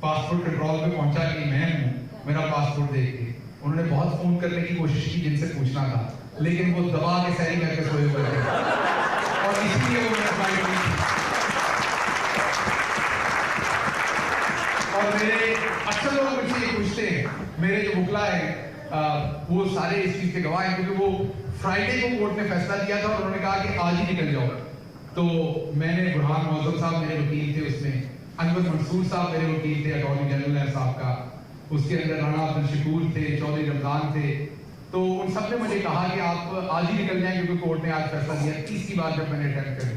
पासपोर्ट कंट्रोल में पहुंचा कि मैं हूं। मेरा पासपोर्ट देख के। उन्होंने बहुत फोन करने की कोशिश की जिनसे पूछना था, लेकिन वो दबा के सैरी करके सोए हुए थे और इसलिए वो मेरा फ्लाइट नहीं थी। और मेरे अक्सर लोग मुझसे ये पूछते हैं, मेरे जो मुखला है वो सारे इस चीज के गवाह हैं, क्योंकि वो फ्राइडे को कोर्ट ने फैसला दिया था और उन्होंने कहा कि आज ही निकल जाओ। तो मैंने बुरहान मौजूद साहब मेरे वकील थे, उसमें अनवर मंसूर साहब मेरे वकील थे, अटॉर्नी जनरल साहब का, उसके अंदर राणा अब्दुल शकूर थे, चौधरी रमजान थे। तो उन सब ने मुझे कहा कि आप आज ही निकल जाएं क्योंकि कोर्ट ने आज फैसला दिया। तीसरी बार जब मैंने अटेम्प्ट करी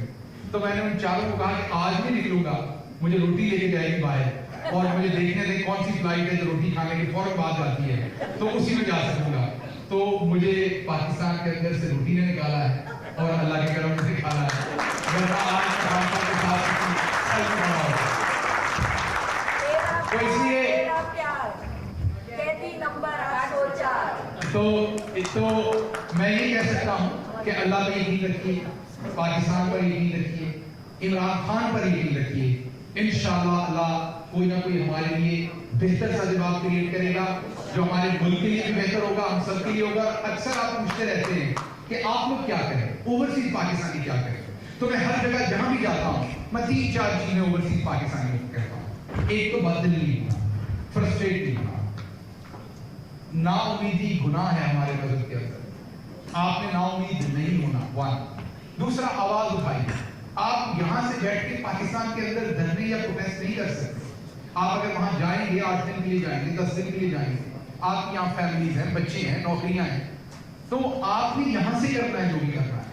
तो मैंने उन चारों को कहा कि आज भी निकलूंगा, मुझे रोटी लेके जाएगी बाहर और मुझे देखने दें कौन सी फ्लाइट है जो रोटी खाने के फौरन बाद जाती है, तो उसी में जा सकूंगा। तो मुझे पाकिस्तान के अंदर से रोटी ने निकाला है और अल्लाह के करम से निकाला है, वरना आज के साथ तो इसलिए तो मैं ये कह सकता हूँ कि अल्लाह पे यकीन रखिए, पाकिस्तान पर यकीन रखिए, इमरान खान पर यकीन रखिए। इंशाअल्लाह अल्लाह कोई ना कोई हमारे लिए बेहतर सा जवाब क्रिएट करेगा जो हमारे मुल्क के लिए भी बेहतर होगा, हम सब के लिए होगा। अक्सर आप पूछते रहते हैं कि आप लोग क्या करें, ओवरसीज पाकिस्तानी क्या करें, तो मैं हर जगह जहां भी जाता हूं मैं 3-4 चीजें ओवरसीज पाकिस्तानी को कहता हूं। एक तो बददिल नहीं होना, फ्रस्ट्रेट नहीं होना। नाउमीदी गुनाह है हमारे मजहब के अंदर, आपने नाउमीद नहीं होना। 1 दूसरा, आवाज उठाइए। आप यहां से बैठ के पाकिस्तान के अंदर धरने या प्रोटेस्ट नहीं कर सकते। आप अगर वहां जाएंगे 8 दिन के लिए जाएंगे, 10 दिन के लिए जाएंगे, आपकी यहाँ फैमिलीज हैं, बच्चे हैं, नौकरियां हैं, तो आपने यहां से करना है जो भी करना है।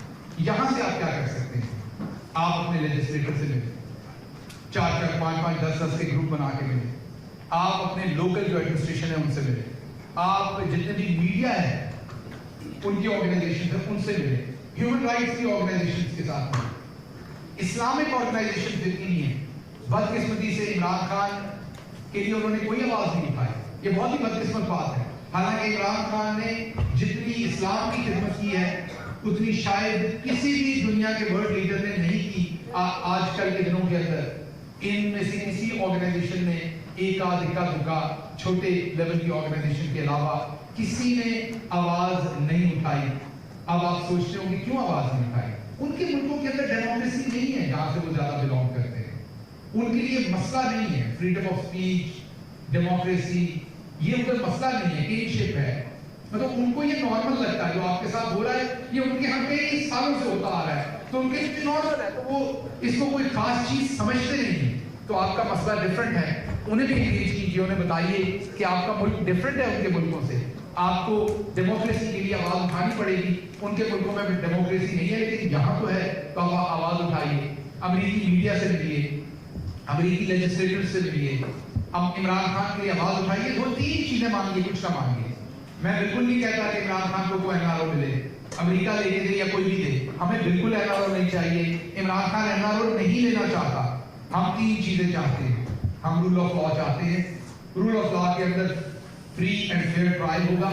यहां से आप क्या कर सकते हैं, आप अपने लेजिस्लेटर से मिले, 4-4, 5-5, 10-10 के ग्रुप बना के मिले, आप अपने लोकल जो एडमिनिस्ट्रेशन है उनसे मिले, आप जितने भी मीडिया है उनकी ऑर्गेनाइजेशन है उनसे मिले, ह्यूमन राइट्स की ऑर्गेनाइजेशन के साथ मिले, इस्लामिक ऑर्गेनाइजेशन जितनी है। बदकिस्मती से इमरान खान के लिए उन्होंने कोई आवाज नहीं उठाई, ये बहुत ही बदकिस्मत बात है। हालांकि इमरान खान ने जितनी इस्लाम की खिदमत की है उतनी शायद किसी भी दुनिया के वर्ल्ड लीडर ने नहीं की आजकल के दिनों के अंदर। इनमें से किसी ऑर्गेनाइजेशन ने एक आध इक्का दुक्का छोटे लेवल की ऑर्गेनाइजेशन के अलावा किसी ने आवाज नहीं उठाई। अब आप सोचते हो कि क्यों आवाज नहीं उठाई? उनके मुल्कों के अंदर डेमोक्रेसी नहीं है जहां से वो ज्यादा बिलोंग करते हैं, उनके लिए मसला नहीं है फ्रीडम ऑफ स्पीच, डेमोक्रेसी, ये उनका मसला नहीं है, किंगशिप है। मतलब उनको ये नॉर्मल लगता है जो आपके साथ हो रहा है, ये उनके यहाँ कई सालों से होता आ रहा है, तो उनके लिए नॉर्मल है, तो वो इसको कोई खास चीज समझते नहीं है। तो आपका मसला डिफरेंट है, उन्हें भी एंगेज कीजिए, उन्हें बताइए कि आपका मुल्क डिफरेंट है उनके मुल्कों से, आपको डेमोक्रेसी के लिए आवाज उठानी पड़ेगी। उनके मुल्कों में भी डेमोक्रेसी नहीं है लेकिन यहाँ तो है, तो आप आवाज उठाइए, अमेरिकी मीडिया से मिलिए, अमेरिकी लेजिस्लेटर से मिलिए, अब इमरान खान के लिए आवाज उठाइए। 2-3 चीजें मांगिए, कुछ ना मांगिए। मैं बिल्कुल नहीं कहता कि इमरान खान को कोई एनआरओ मिले, अमेरिका लेके दे या कोई भी दे, हमें बिल्कुल एनआरओ नहीं चाहिए। इमरान खान एनआरओ नहीं लेना चाहता। हम 3 चीजें चाहते हैं, हम रूल ऑफ लॉ चाहते हैं। रूल ऑफ लॉ के अंदर फ्री एंड फेयर ट्रायल होगा,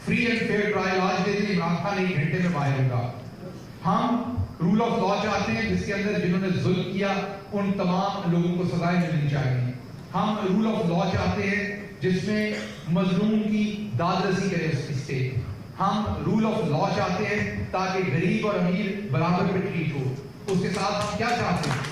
फ्री एंड फेयर ट्रायल आज दे दें, इमरान खान 1 घंटे में बाहर होगा। हम रूल ऑफ लॉ चाहते हैं जिसके अंदर जिन्होंने जुल्म किया उन तमाम लोगों को सजाएं मिलनी चाहिए। हम रूल ऑफ लॉ चाहते हैं जिसमें मजलूम की दादरसी करे उसकी स्टेट। हम रूल ऑफ लॉ चाहते हैं ताकि गरीब और अमीर बराबर पे ट्रीट हो। उसके साथ हम क्या चाहते हैं?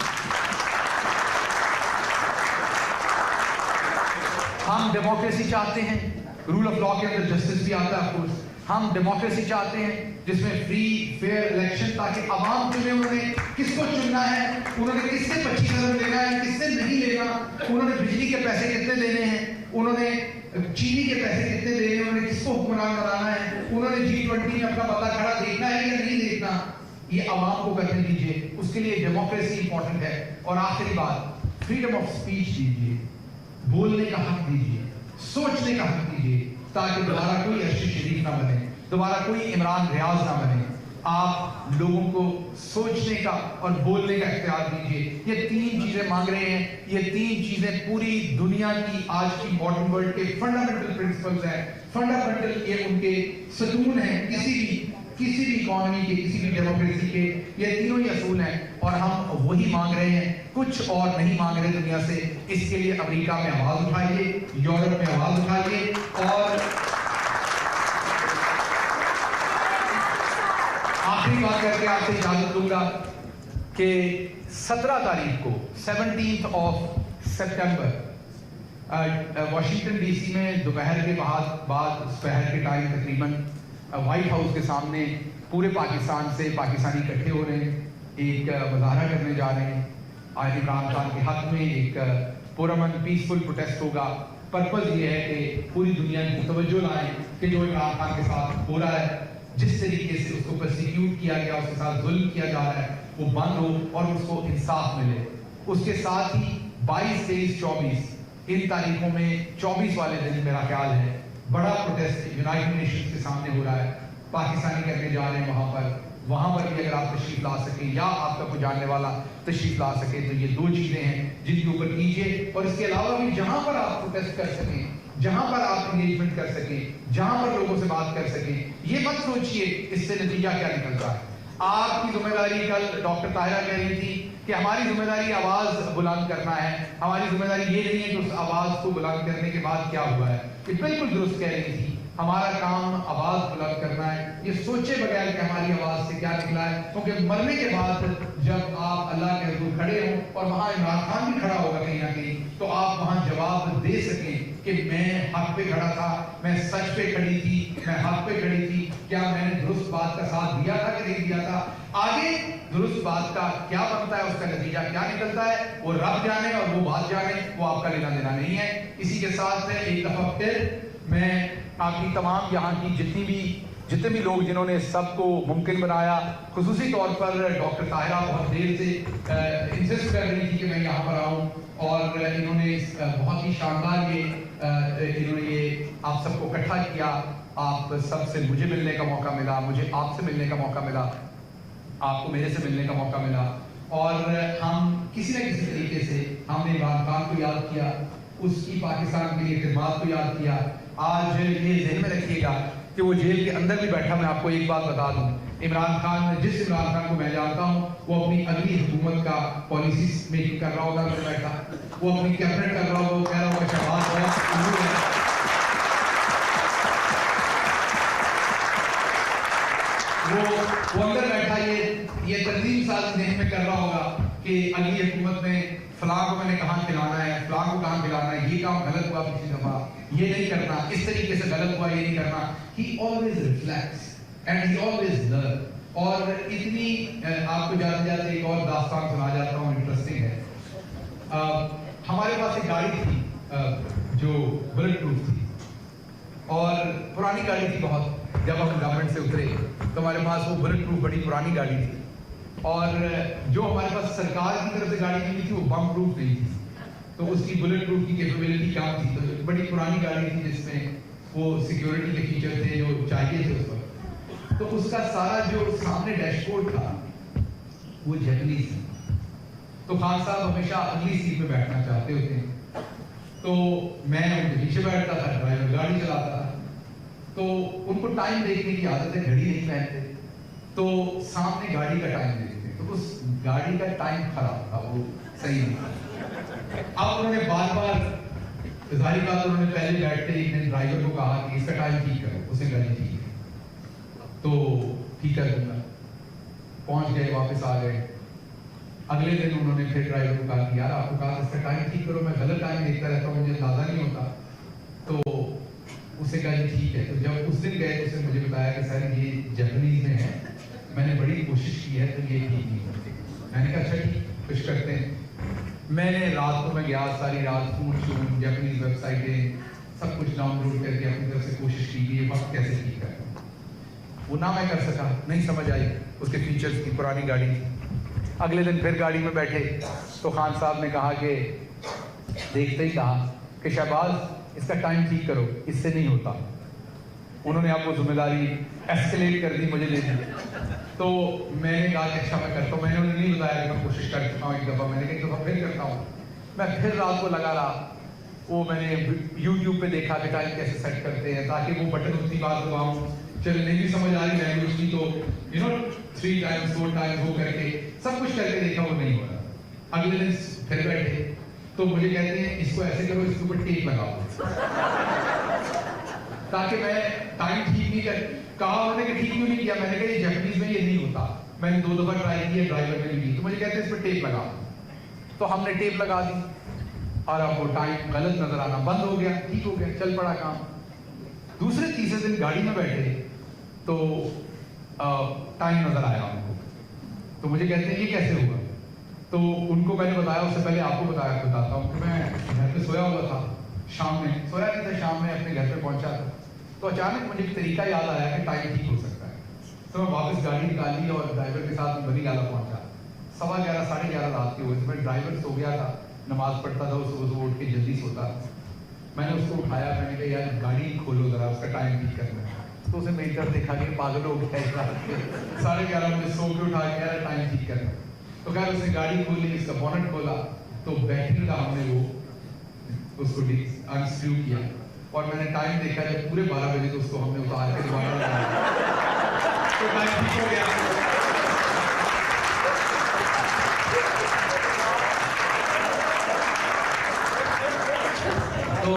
हम डेमोक्रेसी चाहते हैं, रूल ऑफ लॉ के अंदर जस्टिस भी आता है ऑफकोर्स। हम डेमोक्रेसी चाहते हैं जिसमें फ्री फेयर इलेक्शन, ताकि आवाम चुने उन्होंने किसको चुनना है, उन्होंने किससे 25,000 लेना है, किससे नहीं लेना, उन्होंने बिजली के पैसे कितने देने हैं, उन्होंने चीनी के पैसे कितने देने हैं, उन्होंने किसको हुक्मरान बनाना है, उन्होंने G20 में अपना पता खड़ा देखना है या नहीं देखना, ये आवाम को करने दीजिए। उसके लिए डेमोक्रेसी इंपॉर्टेंट है। और आखिरी बात, फ्रीडम ऑफ स्पीच दीजिए, बोलने का हक दीजिए, सोचने का हक दीजिए, ताकि दोबारा कोई अर्शी शरीफ ना बने, दोबारा कोई इमरान रियाज ना बने। आप लोगों को सोचने का और बोलने का इख्तियार दीजिए। ये 3 चीजें मांग रहे हैं, ये 3 चीजें पूरी दुनिया की आज की मॉडर्न वर्ल्ड के फंडामेंटल प्रिंसिपल्स हैं, फंडामेंटल ये उनके सतून हैं किसी भी किसी भी इकॉनमी के, किसी भी डेमोक्रेसी के, ये तीनों ही असूल हैं और हम वही मांग रहे हैं, कुछ और नहीं मांग रहे दुनिया से। इसके लिए अमेरिका में आवाज उठाइए, यूरोप में आवाज उठाइए। और आखिरी बात करके आपसे इजाजत दूंगा कि 17 तारीख को 17 सितंबर वॉशिंगटन डीसी में दोपहर के बाद दोपहर के टाइम तकरीबन व्हाइट हाउस के सामने पूरे पाकिस्तान से पाकिस्तानी इकट्ठे हो रहे हैं, एक मुजाहरा करने जा रहे हैं। आज इमरान खान के हक में एक पुरअमन पीसफुल प्रोटेस्ट होगा। पर्पज ये है कि पूरी दुनिया की तवज्जो लाएं कि जो इमरान खान के साथ हो रहा है, जिस तरीके से उसको प्रोसिक्यूट किया गया, उसके साथ जुल्म किया जा रहा है, वो बंद हो और उसको इंसाफ मिले। उसके साथ ही 22, 23, 24 इन तारीखों में 24 वाले दिन मेरा ख्याल है बड़ा प्रोटेस्ट यूनाइटेड नेशंस के सामने हो रहा है। पाकिस्तानी करने जा रहे हैं वहां पर भी अगर आप तशरीफ ला सके या आपका कोई जानने वाला तशरीफ ला सके तो ये 2 चीजें हैं जिनके ऊपर कीजिए। और इसके अलावा भी जहां पर आप प्रोटेस्ट कर सकें, जहां पर आप एंगेजमेंट कर सकें, जहां पर लोगों से बात कर सकें, ये मत सोचिए इससे नतीजा क्या निकलता है। आपकी जिम्मेदारी, कल डॉक्टर ताहिरा कह रही थी कि हमारी जिम्मेदारी आवाज बुलंद करना है, हमारी जिम्मेदारी ये नहीं है कि उस आवाज को बुलंद करने के बाद क्या हुआ है। ये बिल्कुल दुरुस्त कह रही थी, हमारा काम आवाज बुलंद करना है, ये सोचे बगैर कि हमारी आवाज से क्या निकला है। क्योंकि मरने के बाद जब आप अल्लाह के हुजूर खड़े हो और वहां इमरान खान भी खड़ा होगा कहीं ना कहीं, तो आप वहां जवाब दे सकें कि मैं हक पे खड़ा था, मैं सच पे खड़ी थी, मैं हक पे खड़ी थी, क्या मैंने दुरुस्त बात का साथ दिया था कि नहीं दिया था। आगे दुरुस्त बात का क्या बनता है, उसका नतीजा क्या निकलता है, वो रब जाने और वो बात जाने, वो आपका लेना देना नहीं है। इसी के साथ एक दफा फिर मैं आपकी तमाम यहाँ की जितने भी लोग जिन्होंने सबको मुमकिन बनाया, खुसूसी तौर पर डॉक्टर ताहिरा बहुत देर से इंसिस्ट कर रही थी कि मैं यहाँ पर आऊँ और इन्होंने बहुत ही शानदार इन्होंने आप सबको इकट्ठा किया। आप सबसे मुझे मिलने का मौका मिला, मुझे आपसे मिलने का मौका मिला, आपको मेरे से मिलने का मौका मिला और हम किसी न किसी तरीके से हमने इमरान खान को याद किया, उसकी पाकिस्तान के लिए खिदमत को याद किया। आज ये ज़हन में रखिएगा कि वो जेल के अंदर भी बैठा, मैं आपको एक बात बता दूं, जिस इमरान खान को मैं जानता हूं, वो अपनी अगली हुकूमत का पॉलिसी मेकिंग कर रहा होगा, बैठा वो अपनी कैबिनेट कर रहा होगा, वो कह रहा होगा शहबाज बहुत वो अंदर बैठा ये तंजीम साल ज़हन में कर रहा होगा कि अगली हुकूमत में फलां को मैंने कहाँ खिलाना है, फलां को कहाँ खिलाना है, ये काम गलत हुआ पिछली दफा, ये नहीं करना, इस तरीके से गलत हुआ, ये नहीं करना। He always reflects and he always learns। और इतनी आपको जाते जाते एक और दास्तान सुना जाता हूँ, इंटरेस्टिंग है। हमारे पास एक गाड़ी थी जो बुलेट प्रूफ थी और पुरानी गाड़ी थी बहुत। जब हम गवर्नमेंट से उतरे तो हमारे पास वो बुलेट प्रूफ बड़ी पुरानी गाड़ी थी और जो हमारे पास सरकार की तरफ से गाड़ी मिली थी वो बम प्रूफ नहीं थी, तो उसकी बुलेट प्रूफ की कैपेबिलिटी क्या थी। तो बड़ी पुरानी गाड़ी थी जिसमें वो सिक्योरिटी के फीचर थे जो चाहिए थे उस पर। तो उसका सारा जो सामने डैशबोर्ड था वो जैपनीज था। तो खान साहब हमेशा अगली सीट पे बैठना चाहते होते हैं, तो मैं उनके पीछे बैठता था, ड्राइवर गाड़ी चलाता था। तो उनको टाइम देखने की आदत है, घड़ी नहीं पहनते, तो सामने गाड़ी का टाइम देखते, तो उस गाड़ी का टाइम खराब था, वो सही नहीं था। अब उन्होंने बार बार जाहिर बात, उन्होंने पहले बैठते ही एक ड्राइवर को कहा कि इसका टाइम ठीक करो, उसे गाड़ी ठीक है, तो ठीक कर दूंगा। पहुंच गए, वापस आ गए। अगले दिन उन्होंने फिर ड्राइवर को कहा कि यार आपको कहा इसका टाइम ठीक करो, मैं गलत टाइम देखता रहता हूँ, मुझे अंदाजा नहीं होता। तो उसे कहा जी ठीक है। तो जब उस दिन गए तो उसने मुझे बताया कि सर ये जापानीज में है, मैंने बड़ी कोशिश की है, तो ये ठीक नहीं होती। मैंने कहा अच्छा ठीक, कुछ करते हैं। मैंने रात को मैं गया, सारी रात फोन जापानीज वेबसाइटें सब कुछ डाउनलोड करके अपनी तरफ से कोशिश की कि ये वक्त कैसे ठीक करना। वो ना मैं कर सका, नहीं समझ आई उसके फीचर्स की, पुरानी गाड़ी थी। अगले दिन फिर गाड़ी में बैठे तो खान साहब ने कहा कि देखते ही कहा कि शहबाज इसका टाइम ठीक करो, इससे नहीं होता। उन्होंने आपको जिम्मेदारी एस्केलेट कर दी, मुझे दे दी। तो मैंने कहा कि अच्छा मैं करता हूँ। मैंने उन्हें नहीं बताया कि मैं कोशिश कर चुका हूँ एक दफ़ा, मैंने कहा एक दफ़ा फिर करता हूँ। मैं फिर रात को लगा रहा, वो मैंने यूट्यूब पे देखा कि टाइम कैसे सेट करते हैं ताकि वो बटन उतनी बार दबाऊँ चलो नहीं भी समझ आ रही लैंग्वेज की, तो 3 टाइम्स 4 टाइम्स वो करके सब कुछ करके देखा, वो नहीं हो रहा। अगले दिन फिर बैठे तो मुझे कहते हैं इसको ऐसे करो, इसके ऊपर टेप लगाओ ताकि मैं टाइम ठीक नहीं कर कहा। उन्होंने कि ठीक क्यों नहीं किया? मैंने कहा ये जापानीज में ये नहीं होता, मैंने 2 दफा ट्राई किया, ड्राइवर ने भी की। तो मुझे कहते हैं इस पर टेप लगाओ, तो हमने टेप लगा दी और अब वो टाइम गलत नजर आना बंद हो गया, ठीक हो गया, चल पड़ा काम। दूसरे तीसरे दिन गाड़ी में बैठे तो टाइम नजर आया उनको, तो मुझे कहते हैं ये कैसे हुआ? तो उनको मैंने बताया, उससे पहले आपको बताता हूँ कि मैं घर पे सोया हुआ था, शाम में सोया नहीं था, शाम में अपने घर पे पहुंचा था, तो अचानक मुझे एक तरीका याद आया कि टाइम ठीक हो सकता है। तो मैं वापस गाड़ी निकाली और ड्राइवर के साथ बनी गाला पहुंचा। 11:15 साढ़े 11 रात के हुए थे। मैं ड्राइवर सो गया था, नमाज पढ़ता था, सुबह उठ के जल्दी सोता था। मैंने उसको उठाया, मैंने कहा यार गाड़ी खोलो जरा, उसका टाइम ठीक करना है। तो उसे मेरी तरफ देखा कि पागल हो गया, 11:30 बजे सो के उठा के टाइम ठीक करना। तो खैर उसने गाड़ी खोली, इसका बोनट खोला, तो बैटरी का हमने वो उसको अनस्क्रू किया और मैंने टाइम देखा जब पूरे 12 बजे, तो उसको हमने उतार के दोबारा तो टाइम ठीक हो गया। तो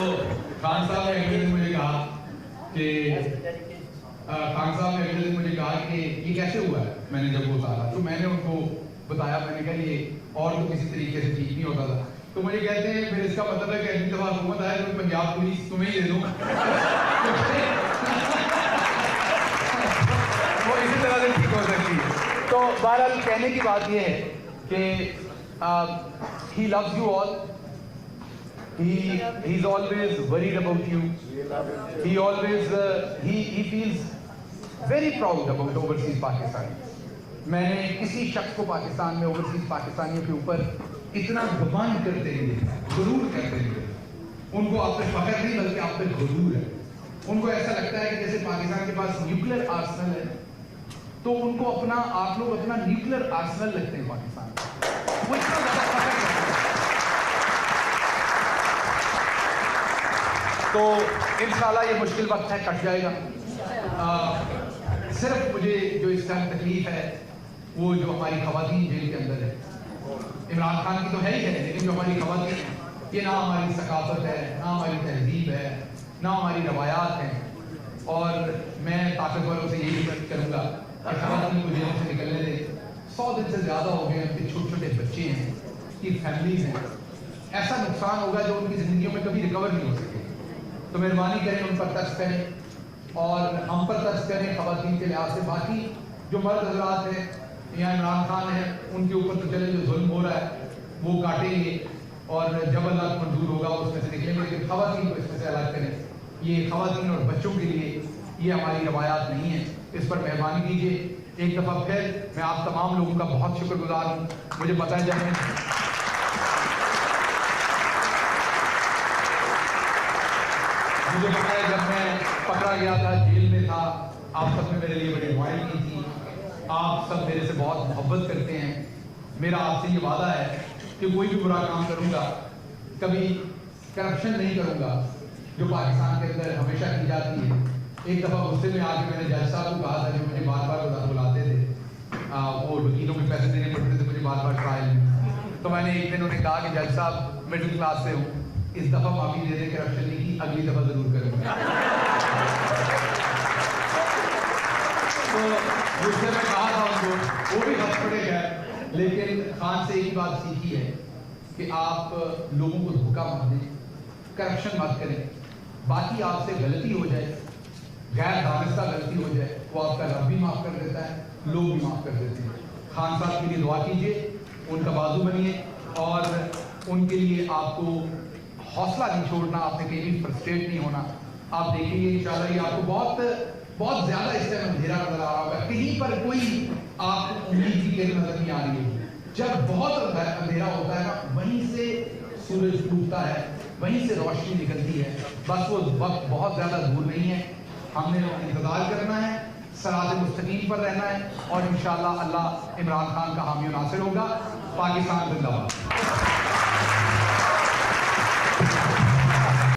खान साहब ने अगले दिन मुझे कहा कि ये कैसे हुआ है? मैंने जब वो उतारा तो मैंने उनको बताया, मैंने कहा ये और तो किसी तरीके से ठीक नहीं होता था। तो मुझे कहते हैं फिर इसका मतलब है कि अगली दफा हुकूमत आए तो पंजाब पुलिस तुम्हें ही दे दूं। वो इसी तरह से ठीक हो सकती है। तो बहरहाल कहने की बात ये है कि he loves you all. He's always worried about you. He always he feels very proud about overseas Pakistan. मैंने किसी शख्स को पाकिस्तान में ओवरसीज पाकिस्तानियों के ऊपर इतना गुमान करते नहीं देखा, गुरूर करते नहीं देखा। उनको आप पे फख्र नहीं बल्कि आप पे गुरूर है। उनको ऐसा लगता है कि जैसे पाकिस्तान के पास न्यूक्लियर आर्सेनल है, तो उनको आप लोग अपना न्यूक्लियर आर्सेनल लगते हैं पाकिस्तान में। वो इतना ज्यादा फख्र करते हैं। तो इंशाल्लाह ये मुश्किल वक्त है, कट जाएगा। सिर्फ मुझे जो इस टाइम तकलीफ है वो जो हमारी खवातीन जेल के अंदर है, इमरान खान की तो है ही है, लेकिन जो हमारी खवातीन, ये ना हमारी सकाफत है, ना हमारी तहजीब है, ना हमारी रवायात हैं। और मैं ताकतवरों से यही रिक्वेस्ट करूँगा कि खवातीन को जेल से निकलने दें। 100 दिन से ज़्यादा हो गए, उनके छोटे छोटे बच्चे हैं, उनकी फैमिलीज हैं, ऐसा नुकसान होगा जो उनकी ज़िंदगियों में कभी रिकवर नहीं हो सके। तो मेहरबानी करें, उन पर टच करें और हम पर टच करें खवातीन के लिहाज से। बाकी जो मर्द हजरात हैं, यहाँ इमरान खान है, उनके ऊपर तो चले जो जुल्म हो रहा है वो काटेंगे और जब अल्लाह मंजूर होगा उसमें से निकलेंगे, लेकिन खवातीन को इसमें से अलग करें। ये खवातीन और बच्चों के लिए ये हमारी रवायात नहीं है, इस पर मेहरबानी कीजिए। एक दफ़ा फिर मैं आप तमाम लोगों का बहुत शुक्रगुजार हूँ। मुझे पता है जब मैं पकड़ा गया था, जेल में था, आप सब ने मेरे लिए बड़ी दुआएं की थी। आप सब मेरे से बहुत मोहब्बत करते हैं। मेरा आपसे ये वादा है कि कोई भी बुरा काम करूँगा, कभी करप्शन नहीं करूँगा जो पाकिस्तान के अंदर हमेशा की जाती है। एक दफ़ा गुस्से में आके मैंने जज साहब को कहा था, जो मुझे बार बार बुलाते थे, वो वकीलों के पैसे देने पड़ते थे मुझे बार बार ट्रायल में। तो मैंने एक दिन उन्हें कहा कि जज साहब मिडिल क्लास से हूँ, इस दफ़ा माफी दे दे, करप्शन नहीं की, अगली दफ़ा ज़रूर करूँगा। तो गुस्से में कहा था उनको, वो भी हंस पड़े गए, लेकिन खान से एक बात सीखी है कि आप लोगों को धोखा मत दें, करप्शन मत करें। बाकी आपसे गलती हो जाए, गैर दानिस्ता गलती हो जाए, वो आपका रब भी माफ़ कर देता है, लोग भी माफ़ कर देते हैं। खान साहब के लिए दुआ कीजिए, उनका बाजू बनिए और उनके लिए आपको हौसला नहीं छोड़ना, आपने कहीं भी फ्रस्ट्रेट नहीं होना। आप देखेंगे इंशाल्लाह ये आपको बहुत ज़्यादा इस टाइम अंधेरा नजर आ रहा होगा, कहीं पर कोई आपको उम्मीद की किरण नजर नहीं आ रही है। जब बहुत अंधेरा होता है ना, वहीं से सूरज टूटता है, वहीं से रोशनी निकलती है। बस वो वक्त बहुत ज़्यादा दूर नहीं है, हमने इंतजार करना है, सरात मुस्तकीम पर रहना है और इंशाल्लाह अल्लाह इमरान खान का हामी नासिर होगा। पाकिस्तान जिंदाबाद।